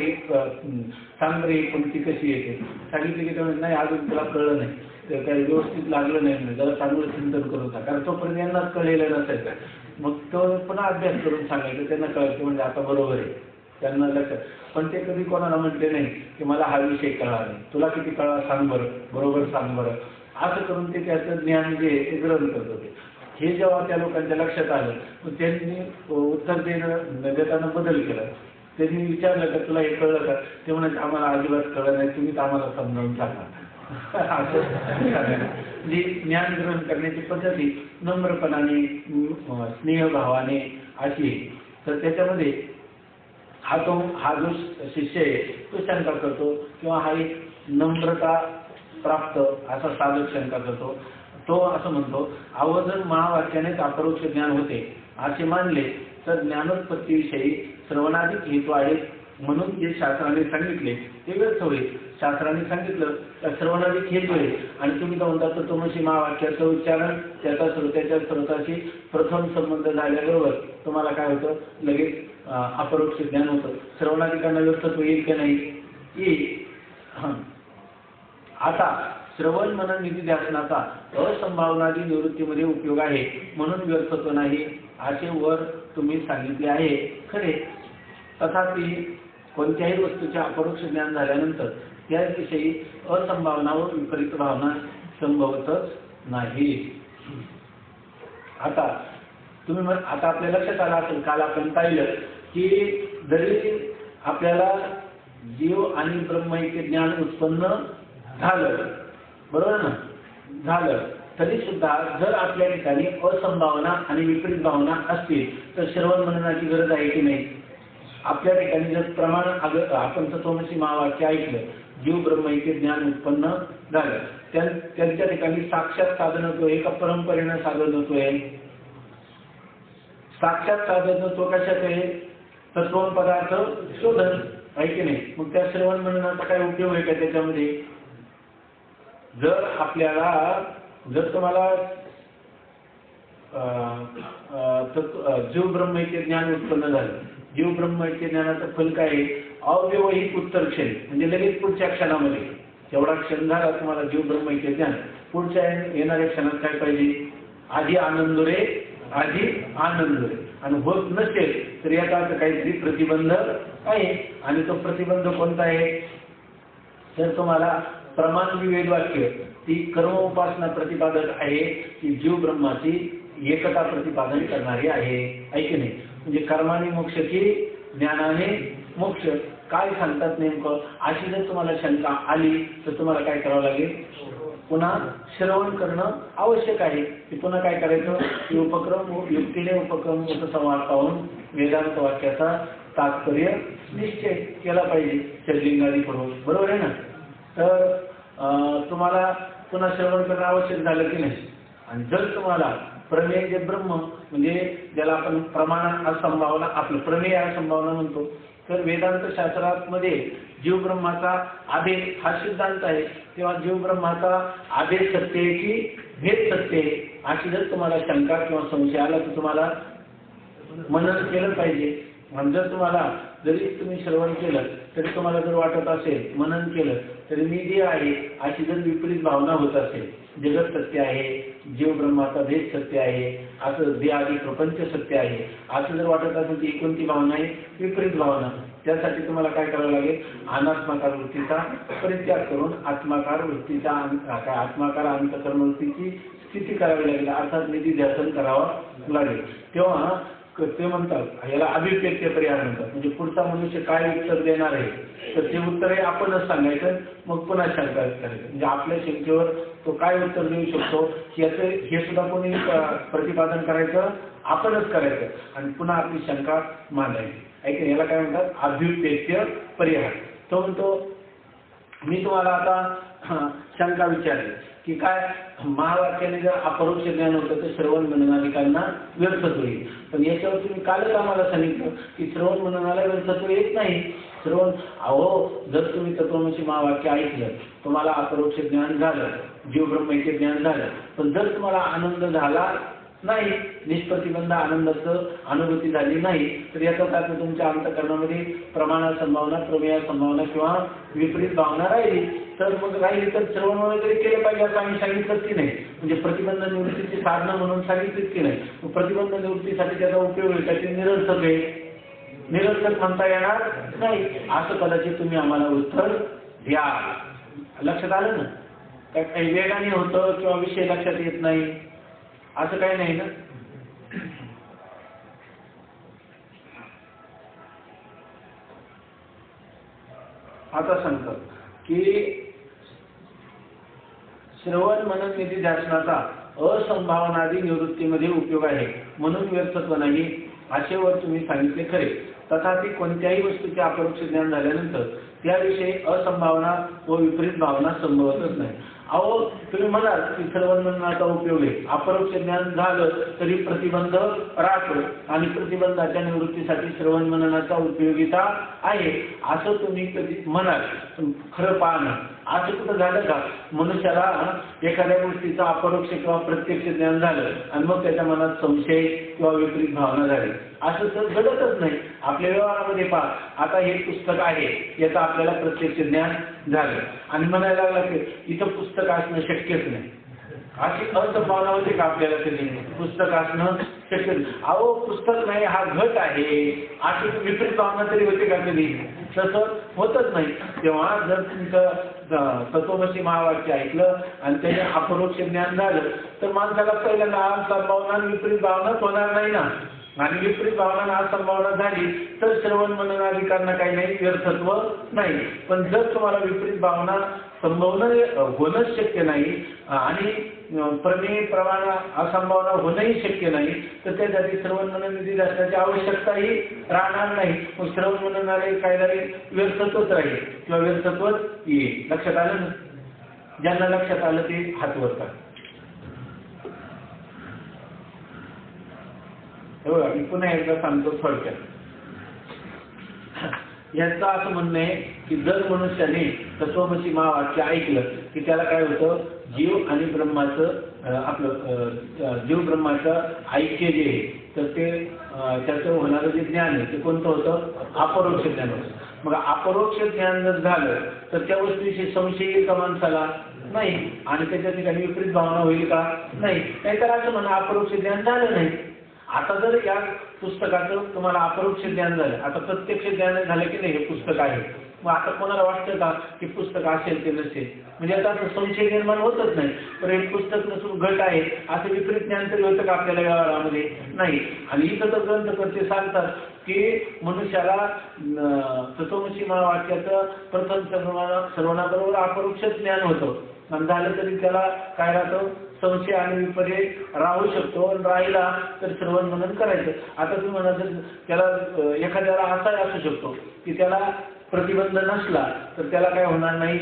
ही कोणती कशी येते. सांगितले की त्यामुळे नाही अजून तुला कळलं नाही ते काही व्यवस्थित लागलं नाही जरा चांगलं चिंतन करू नका कारण तोपर्यंत यांनाच कळलेलं नसायचं. मग तो पुन्हा अभ्यास करून सांगायचं त्यांना कळतं म्हणजे आता बरोबर आहे त्यांना लक्षात. पण ते कधी कोणाला म्हटले नाही की मला हा विषय कळला नाही, तुला किती कळला सांग बरं, बरोबर सांग बरं. असं करून ते त्याचं ज्ञान जे आहे ते ग्रहण करत होते. हे जेव्हा त्या लोकांच्या लक्षात आलं मग त्यांनी उत्तर देताना बदल केला. त्यांनी विचारलं का तुला हे कळलं का, ते म्हणाले आम्हाला अजिबात कळलं नाही, तुम्हीच आम्हाला समजावून सांगा. असं जी ज्ञान ग्रहण करण्याची पद्धती नम्रपणाने स्नेहभावाने अशी. तर त्याच्यामध्ये हा जो शिष्य आहे तो शंका करतो, किंवा हा एक नम्रता प्राप्त असा साधक शंका करतो. तो असं म्हणतो, अहो जर महावाक्यानेच अपरोक्ष ज्ञान होते असे मानले तर ज्ञानोत्पत्तीविषयी श्रवणाधिक हेतू आहेत, म्हणून जे शास्त्राने सांगितले ते व्यर्थ होईल. शास्त्राने सांगितलं तर श्रवणाधिक हेतू आहे, आणि तुम्ही काय म्हणता तर तोमसी महावाक्याचं उच्चारण त्याचा श्रोत्याच्या स्रोताशी प्रथम संबंध झाल्याबरोबर तुम्हाला काय होतं, लगेच अपरोक्ष ज्ञान होतं. श्रवणाधिकांना व्यर्थत्व येईल की नाही? येईल. आता श्रवण मनन निधिध्यासनाचा असंभावनादी निवृत्तीमध्ये उपयोग आहे, म्हणून व्यर्थत्व नाही असे वर तुम्ही सांगितले आहे खरे. तथापि कोणत्याही वस्तूचे अपरोक्ष ज्ञान झाल्यानंतर त्याविषयी असंभावना व विपरीत भावना संभवतच नाही. आता आपल्या लक्षात आलं असेल, काल आपण पाहिलं की जरी आपल्याला जीव आणि ब्रह्मैक्य ज्ञान उत्पन्न झालं, बरोबर ना, झालं, तरी सुद्धा जर आपल्या ठिकाणी असंभावना आणि विपरीत भावना असतील तर श्रवण मननाची गरज आहे की नाही? आपल्या ठिकाणी जर प्रमाण आपण तत्वमसी महावाक्य ऐकलं, जीव ब्रह्मैक्य ज्ञान उत्पन्न झालं, त्यांच्या ठिकाणी साक्षात साधन होतोय का परंपरेनं साधन होतोय? साक्षात साधन होतो कशात आहे? तत्व पदार्थ शोधन आहे की नाही? मग त्या श्रवण मननाचा काय उपयोग आहे का त्याच्यामध्ये? जर तुम्हाला जीव ब्रह्मैक्य ज्ञान उत्पन्न झालं, जीव ब्रह्मैक्य ज्ञानाचं फल काय आहे? अव्यवहित उत्तर क्षण, म्हणजे लगेच पुढच्या क्षणामध्ये, जेवढा क्षण झाला तुम्हाला जीव ब्रह्मैक्य ज्ञान, पुढच्या येणाऱ्या क्षणात काय पाहिजे? आधी आनंद रे, आधी आनंद रे. आणि होत नसेल तर याचा अर्थ काहीतरी प्रतिबंध आहे, आणि तो प्रतिबंध कोणता आहे? तर तुम्हाला प्रमाण विवेद वाक्य ती कर्म उपासना प्रतिपादक आहे की जीव ब्रह्माची एकता प्रतिपादन करणारी आहे, ऐके नाही? म्हणजे कर्माने मोक्ष की ज्ञानाने मोक्ष, काय सांगतात नेमकं? अशी जर तुम्हाला शंका आली तर तुम्हाला काय करावं लागेल? पुन्हा श्रवण करणं आवश्यक आहे. की पुन्हा काय करायचं? की युक्तीने उपक्रम उपसंवाद पाहून वेदांत वाक्याचा तात्पर्य निश्चय केला पाहिजे, षड्लिंगादी करून, बरोबर आहे ना? तर तुम्हाला पुन्हा श्रवण करणं आवश्यक झालं की नाही? आणि जर तुम्हाला प्रमेय जे ब्रह्म, म्हणजे ज्याला आपण प्रमाण असंभावना, आपलं प्रमेय असंभावना म्हणतो, तर वेदांत शास्त्रामध्ये जीव ब्रह्माचा आदेश हा सिद्धांत आहे. तेव्हा जीव ब्रह्माचा आदेश सत्य आहे की भेद सत्य आहे, अशी जर तुम्हाला शंका किंवा संशय आला तर तुम्हाला मनन केलं पाहिजे. आणि जर जरी तुम्ही श्रवण केलं तरी तुम्हाला जर वाटत असेल, मनन केलं तरी मी जे आहे अशी जर विपरीत भावना होत असेल, जगत सत्य आहे, जीव ब्रह्माचा भेद सत्य आहे, असं दे आदी प्रपंच सत्य आहे, असं जर वाटत असेल ती कोणती भावना आहे? विपरीत भावना. त्यासाठी तुम्हाला काय करावं लागेल? अनात्माकार वृत्तीचा परित्याग करून आत्माकार वृत्तीचा, आत्माकार अंतकर्म वृत्तीची स्थिती करावी लागेल, अर्थात निधिध्यासन करावं लागेल. तेव्हा ते म्हणतात याला अभिव्यक्ती पर्याय म्हणतात. म्हणजे पुढचा मनुष्य काय उत्तर देणार आहे तर ते उत्तर हे आपणच सांगायचं, मग पुन्हा शंका करायचं. म्हणजे आपल्या शंकेवर तो काय उत्तर देऊ शकतो याचं हे सुद्धा कोणी प्रतिपादन करायचं, आपणच करायचं, आणि पुन्हा आपली शंका मांडायची. ऐकून याला काय म्हणतात? अभिव्यक्ती पर्याय. तो म्हणतो मी तुम्हाला आता शंका विचारली की काय महावाक्याने जर अपरोक्ष ज्ञान होतं तर श्रवण मननाधिकांना व्यर्थत्व होईल. पण याच्यावर तुम्ही कालच आम्हाला सांगितलं की श्रवण मननाला व्यर्थत्व येत नाही. श्रवण जर तुम्ही तत्वमसी महावाक्य ऐकलं, तुम्हाला अपरोक्ष ज्ञान झालं, जीव ब्रह्मैक्य ज्ञान झालं, पण जर तुम्हाला आनंद झाला नाही, निष्प्रतिबंध आनंदाचं अनुभूती झाली नाही, तर याचा अर्थ तुमच्या अंतःकरणामध्ये प्रमाणा संभावना, प्रमेय संभावना किंवा विपरीत भावना राहिली. तर मग राहिली तर श्रवण वगैरे केलं पाहिजे असं आम्ही सांगितलंच की नाही? म्हणजे प्रतिबंध निवृत्तीची साधनं म्हणून सांगितलीच की नाही? प्रतिबंध निवृत्तीसाठी त्याचा उपयोग आहे, त्याचे निरर्थक आहे, निरर्थक म्हणता येणार नाही, असं कदाचित तुम्ही आम्हाला उत्तर द्या. लक्षात आलं ना? काही वेगाने होतं किंवा विषय लक्षात येत नाही असं काही नाही ना? आता सांगतात की श्रवण मनन निधिध्यासनाचा असंभावनादी निवृत्तीमध्ये उपयोग आहे, म्हणून व्यर्थत्व नाही, असे वर तुम्ही सांगितले खरे. तथापि कोणत्याही वस्तूचे अपरोक्ष ज्ञान झाल्यानंतर त्याविषयी असंभावना व विपरीत भावना संभवतच नाही. अहो तुम्ही म्हणाल की श्रवणमननाचा उपयोग आहे, अपरोक्ष ज्ञान झालं तरी प्रतिबंध राहतो आणि प्रतिबंधाच्या निवृत्तीसाठी श्रवणमननाचा उपयोगिता आहे असं तुम्ही कधी म्हणाल. खरं पाहणं असं कुठं झालं का? मनुष्याला एखाद्या गोष्टीचं अपरोक्ष किंवा प्रत्यक्ष ज्ञान झालं आणि मग त्याच्या मनात संशय किंवा विपरीत भावना झाली असं तर घडतच नाही. आपल्या व्यवहारामध्ये पहा, आता हे पुस्तक आहे याचं आपल्याला प्रत्यक्ष ज्ञान झालं आणि म्हणायला लागला की इथं पुस्तक असणं शक्यच नाही. अशी असंभावना होते का आपल्याला कधी? पुस्तक असणं शक्य नाही. अहो पुस्तक नाही हा घट आहे अशी विपरीत भावना तरी होते का कधी? तसं होतच नाही. तेव्हा जर तुमचं तत्वमसी महावाक्य ऐकलं आणि त्याने अपरोक्ष ज्ञान झालं तर माणसाला पहिल्यांदा असंभावना विपरीत भावनाच होणार नाही ना. आणि विपरीत भावना असंभावना झाली तर श्रवण मननाधिकांना काही नाही, व्यर्थत्व नाही. पण जर तुम्हाला विपरीत भावना संभवणं होणंच शक्य नाही आणि प्रमेय प्रमाण असंभावना होणंही शक्य नाही तर त्यासाठी श्रवण मनन निधी असण्याची आवश्यकताही राहणार नाही. मग श्रवण मननाला काहीतरी व्यर्थत्वच राहील किंवा व्यर्थत्वच येईल. लक्षात आलं ना? ज्यांना लक्षात आलं ते हात वर करा. मी पुन्हा एकदा सांगतो थोडक्यात. याचं असं म्हणणं आहे की जर मनुष्याने तत्वमसी महावाक्य ऐकलं की त्याला काय होतं, जीव आणि ब्रह्माचं आपलं जीव ब्रह्माचं ऐक्य जे आहे तर ते त्याचं होणारं जे ज्ञान आहे ते कोणतं होतं? अपरोक्ष ज्ञान होतं. मग अपरोक्ष ज्ञान जर झालं तर त्या वस्तूविषयी संशय येईल का माणसाला? नाही. आणि त्याच्या ठिकाणी विपरीत भावना होईल का? नाही. नाहीतर असं म्हणा अपरोक्ष ज्ञान झालं नाही. आता जर या पुस्तकाचं तुम्हाला अपरोक्ष ज्ञान झालं, आता प्रत्यक्ष ज्ञान झालं की नाही हे पुस्तक आहे, मग आता कोणाला वाटतं का की पुस्तक असेल ते नसेल? म्हणजे आता संशय निर्माण होतच नाही. तर हे पुस्तक नसून घट आहे असं विपरीत ज्ञान तरी होतं का आपल्याला व्यवहारामध्ये? नाही. आणि इथं तर ग्रंथकर्ते सांगतात की मनुष्याला तत्वमसी महावाक्याचं प्रथम श्रवणाबरोबर अपरोक्ष ज्ञान होतं आणि झालं तरी त्याला काय राहतं? संशय आणि विपर्य राहू शकतो. आणि राहिला तर श्रवण मनन करायचं. आता तुम्ही म्हणाल त्याला एखाद्याला असाही असू शकतो की त्याला प्रतिबंध नसला तर त्याला काय होणार नाही?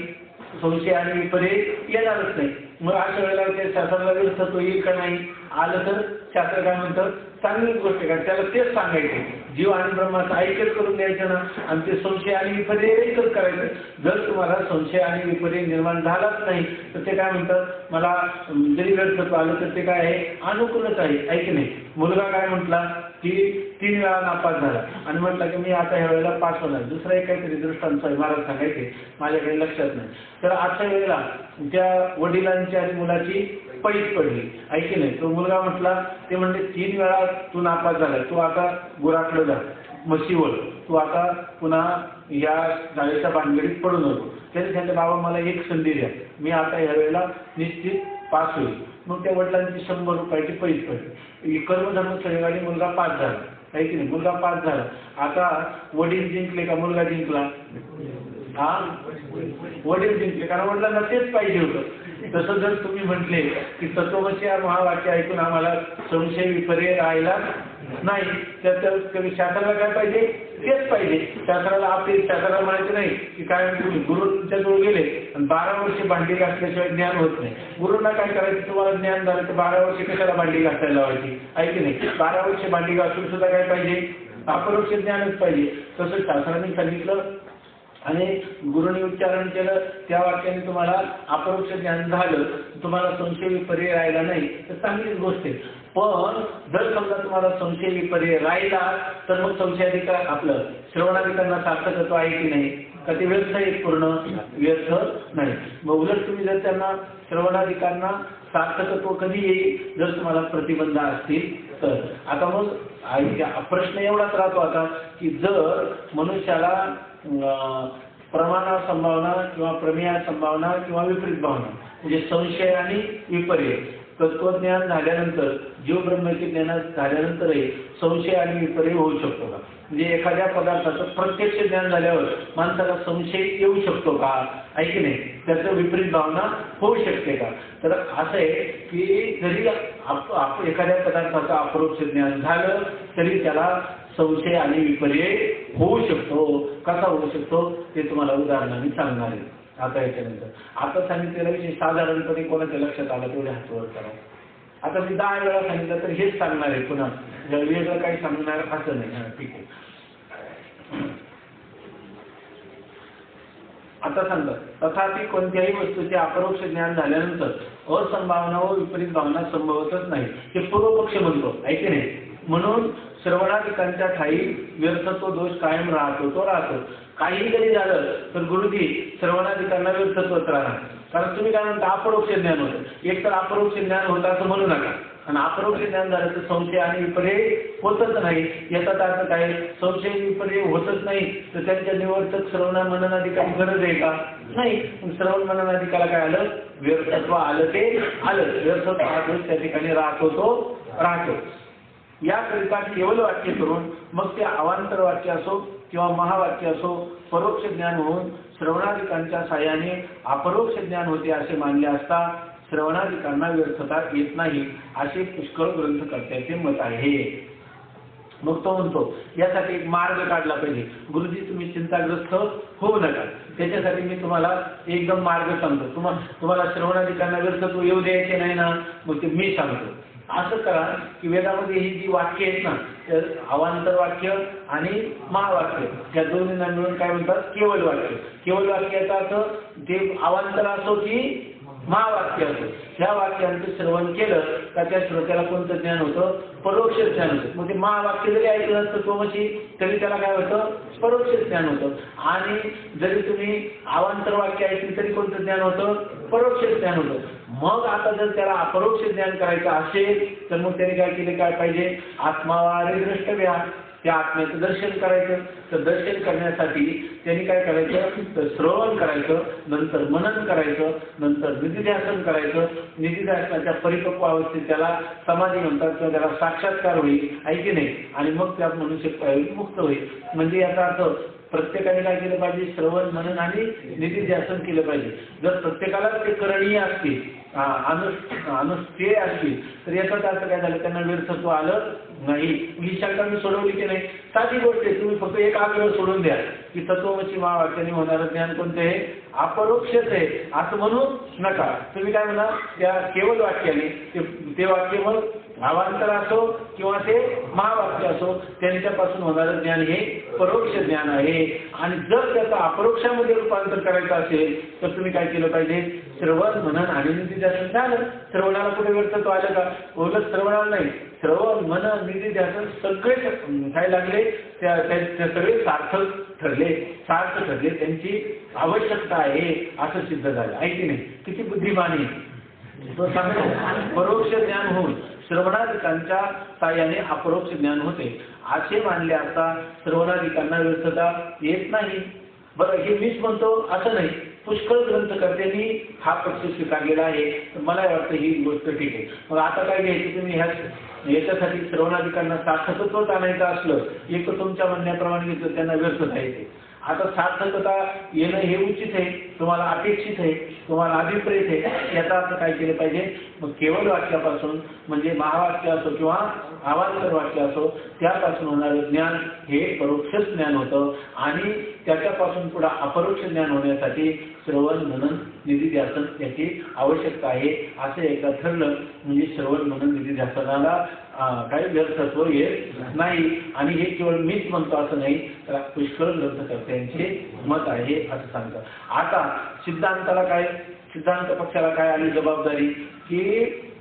संशय आणि विपर्य येणारच नाही. मग अशा वेळेला त्या शास्त्राला व्यर्थत्व येईल का? नाही. आलं तर शास्त्र काय म्हणतं? चांगलीच गोष्ट का त्याला तेच सांगायचे, जीव आणि ब्रह्माचं ऐक्यच करून द्यायचं ना आणि ते संशय आणि विपर्य एकच करायचं. जर तुम्हाला संशय आणि विपर्य निर्माण झालाच नाही तर ते काय म्हणतात? मला जरी व्यर्थत्व आलं तर ते काय आहे? अनुकूलच आहे. ऐक नाही. मुलगा काय म्हटला की 3 वेळा नापास झाला आणि म्हटलं की मी आता ह्या वेळेला पास होणार. दुसरा एक काहीतरी दृष्टांत महाराज सांगायचे माझ्याकडे लक्षात नाही. तर आजच्या वेळेला त्या वडिलांची आणि मुलाची पैस पडली. ऐकी नाही. तो मुलगा म्हटला, ते म्हणले 3 वेळा तू नापास झाला, तू आता गुराकडे जा, म्हशीवर तू आता पुन्हा या शाळेच्या भानगडीत पडू नको. त्याने सांगितलं बाबा मला एक संधी द्या, मी आता ह्या वेळेला निश्चित पास होईल. मग त्या वडिलांची 100 रुपयाची पैस पडली. कर्मधर्म सगळेवाडी मुलगा पास झाला. आहे की नाही? मुलगा पास झाला. आता वडील जिंकले का मुलगा जिंकला? हा, वडील जिंकले, कारण वडिलांना तेच पाहिजे होतं. तसं जर तुम्ही म्हटले की तत्वमसी महावाक्य ऐकून आम्हाला संशय विपर्य राहिला नाही तर शास्त्राला काय पाहिजे? तेच पाहिजे. शास्त्राला आपले शास्त्राला म्हणायचे नाही की काय गुरु तुमच्याजवळ गेले आणि 12 वर्ष भांडी घासल्याशिवाय ज्ञान होत नाही. गुरुंना काय करायचं? तुम्हाला ज्ञान झालं तर 12 वर्ष कशाला भांडी घासायला लावायची? ऐकी नाही. 12 वर्ष भांडी घासून सुद्धा काय पाहिजे? अपरोक्ष ज्ञानच पाहिजे. तसं शास्त्राने सांगितलं आणि गुरुने उच्चारण केलं, त्या वाक्याने तुम्हाला अपरोक्ष ज्ञान झालं, तुम्हाला संशय विपर्य राहिला नाही तर चांगलीच गोष्ट आहे. पण जर समजा तुम्हाला संशय विपर्य राहिला तर मग संशयाधिकार आपलं श्रवणाधिकांना सार्थकत्व आहे की नाही? का ते व्यर्थ आहे? पूर्ण व्यर्थ नाही. मग उलट तुम्ही जर त्यांना श्रवणाधिकांना सार्थकत्व कधी येईल? जर तुम्हाला प्रतिबंध असतील तर. आता मग प्रश्न एवढाच राहतो आता की जर मनुष्याला प्रमाणा संभावना किंवा प्रमेया संभावना किंवा विपरीत भावना म्हणजे संशय आणि विपर्य तत्वज्ञान झाल्यानंतर जीव ब्रह्माचे ज्ञान झाल्यानंतरही संशय आणि विपर्य होऊ शकतो का? म्हणजे एखाद्या पदार्थाचं प्रत्यक्ष ज्ञान झाल्यावर माणसाला संशय येऊ शकतो का? ऐकी नाही. त्याचं विपरीत भावना होऊ शकते का? तर असं आहे की जरी एखाद्या पदार्थाचं अपरोक्ष ज्ञान झालं तरी त्याला संशय आणि विपर्य होऊ शकतो. कसा होऊ शकतो ते तुम्हाला उदाहरणाने सांगणार आहे आता याच्यानंतर. आता सांगितलेला विषय साधारणपणे कोणाच्या लक्षात आला तेवढे हात वर करा. आता मी 10 वेळा सांगितलं तर हेच सांगणार आहे पुन्हा, वेगळं काही सांगणार असं नाही. ठीक आहे. आता सांगा, तथापि कोणत्याही वस्तूचे अपरोक्ष ज्ञान झाल्यानंतर असंभावना व विपरीत भावना संभवतच नाही हे पूर्वपक्ष म्हणतो, ऐके नाही. म्हणून श्रवणाधिकांच्या ठाई व्यर्थत्व दोष कायम राहतो, तो राहतो. काही जरी झालं तर गुरुजी श्रवणाधिकांना व्यर्थत्वच राहणार. कारण तुम्ही काय म्हणता अपरोक्ष ज्ञान होतं. एक तर अपरोक्ष ज्ञान होतं असं म्हणू नका, आणि अपरोक्ष ज्ञान झालं तर संशय आणि विपर्य होतच नाही. याचा अर्थ काय, संशय विपर्य होतच नाही तर त्यांच्या निवर्तक श्रवण मननाधिकारी गरज आहे का? नाही. श्रवण मननाधिकाला काय आलं, व्यर्थत्व आलं, ते आलं. व्यर्थत्व हा दोष त्या ठिकाणी राहतो, तो राहतो. याकरिता केवळ वाक्य करून मग ते अवांतर वाक्य असो किंवा महावाक्य असो परोक्ष ज्ञान होऊन श्रवणाधिकांच्या साह्याने अपरोक्ष ज्ञान होते असे मानले असता श्रवणाधिकांना व्यर्थता येत नाही असे पुष्कळ ग्रंथकर्त्याचे मत आहे. मग तो म्हणतो यासाठी एक मार्ग काढला पाहिजे. गुरुजी तुम्ही चिंताग्रस्त होऊ नका, त्याच्यासाठी मी तुम्हाला एकदम मार्ग सांगतो. तुम्हाला श्रवणाधिकांना व्यर्थत्व येऊ द्यायचे नाही ना, मग ते मी सांगतो. असं करा की वेदामध्ये ही जी वाक्य आहेत ना, तर अवांतर वाक्य आणि महावाक्य या दोन्हींना मिळून काय म्हणतात, केवळ वाक्य. केवळ वाक्याचा अर्थ ते अवांतर असो की महावाक्य असो, ह्या वाक्यांचं श्रवण केलं का त्या श्रोत्याला कोणतं ज्ञान होतं, परोक्ष ज्ञान होतं. मग ते महावाक्य जरी ऐकलं तत्वमसी तरी त्याला काय होतं, परोक्ष ज्ञान होतं. आणि जरी तुम्ही अवांतर वाक्य ऐकली तरी कोणतं ज्ञान होतं, परोक्ष ज्ञान होतं. मग आता जर त्याला अपरोक्ष ज्ञान करायचं असेल तर मग त्याने काय केले, काय पाहिजे, आत्मावारे द्रष्टव्या, त्या आत्म्याचं दर्शन करायचं. तर दर्शन करण्यासाठी त्यांनी काय करायचं, तर श्रवण करायचं, नंतर मनन करायचं, नंतर निधिध्यासन करायचं. निधिध्यासनाच्या परिपक्व अवस्थेत त्याला समाधी म्हणतात किंवा त्याला साक्षात्कार होईल, ऐकी नाही. आणि मग त्या मनुष्य मुक्त होईल. म्हणजे याचा अर्थ प्रत्येकाने काय केलं पाहिजे, श्रवण मनन आणि निधिध्यासन केलं पाहिजे. जर प्रत्येकाला ते करणीय असतील, अनुष्ठेय असतील तर याचा अर्थ काय झालं, त्यांना व्यर्थत्व आलं नाही. ही शंका मी सोडवली की नाही, साधी गोष्ट आहे. तुम्ही फक्त एक आग्रह सोडून द्या की तत्वमसी महावाक्याने होणारं ज्ञान कोणते आहे, अपरोक्षच आहे असं म्हणू नका. तुम्ही काय म्हणा, त्या केवळ वाक्याने ते वाक्य मग अवांतर असो किंवा ते महावाक्य असो त्यांच्यापासून होणारं ज्ञान हे परोक्ष ज्ञान आहे. आणि जर त्याचं अपरोक्षामध्ये रूपांतर करायचं असेल तर तुम्ही काय केलं पाहिजे, श्रवण मनन आणि निधिध्यासन झालं. श्रवणाला कुठे व्यर्थत्व आलं का, उलट श्रवणाला नाही, श्रवण मनन निधिध्यासन सगळे काय लागले, त्या सगळे सार्थक ठरले, त्यांची आवश्यकता आहे असं सिद्ध झालं, आहे की नाही. किती बुद्धिमानी तो सांगतो. परोक्ष ज्ञान होऊन श्रवणाधिकांच्या साह्याने अपरोक्ष ज्ञान होते असे मानले असता श्रवणाधिकांना व्यर्थता येत नाही. बरं, हे मीच म्हणतो असं नाही, पुष्कळ ग्रंथकर्त्यांनी हा पक्ष स्वीकारलेला आहे. मला वाटतं ही गोष्ट ठीक आहे. मग आता काय घ्यायचं, तुम्ही याच्यासाठी श्रवणाधिकांना सार्थकत्वच आणायचं असलं, एक तुमच्या म्हणण्याप्रमाणे घेतलं त्यांना व्यर्थता येते. आता सार्थकता येणं हे उचित आहे, तुम्हाला अपेक्षित आहे, तुम्हाला अभिप्रेत आहे. याचा अर्थ काय केलं पाहिजे, मग केवळ वाक्यापासून म्हणजे महावाक्य असो किंवा अवांतर वाक्य असो त्यापासून होणारं ज्ञान हे परोक्ष ज्ञान होतं. आणि त्याच्यापासून पुढे अपरोक्ष ज्ञान होण्यासाठी श्रवण मनन निधिध्यासन याची आवश्यकता आहे. असं एकदा ठरलं म्हणजे श्रवण मनन निधिध्यासनाला काही व्यर्थत्व येत नाही. आणि हे केवळ मीच म्हणतो असं नाही, तर पुष्कळ ग्रंथकर्त्यांचे मत आहे असं सांगतात. आता सिद्धांताला काय, सिद्धांत पक्षाला काय आली जबाबदारी की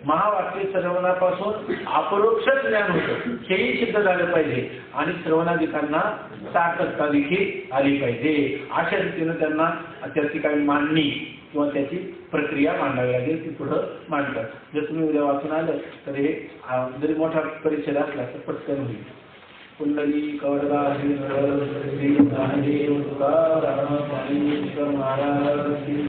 महावाक्य श्रवणापासून अपरोक्ष ज्ञान होतं हेही सिद्ध झालं पाहिजे आणि श्रवणाधिकांना सार्थकता देखील आली पाहिजे. अशा रीतीनं त्यांना त्याची काही मांडणी किंवा त्याची प्रक्रिया मांडावी लागेल, ती पुढं मांडतात. जर तुम्ही उद्या वाचून आलं तर हे जरी मोठा परिच्छेद असला तर पटकन होईल. पुंडली कवरदा श्री महाराज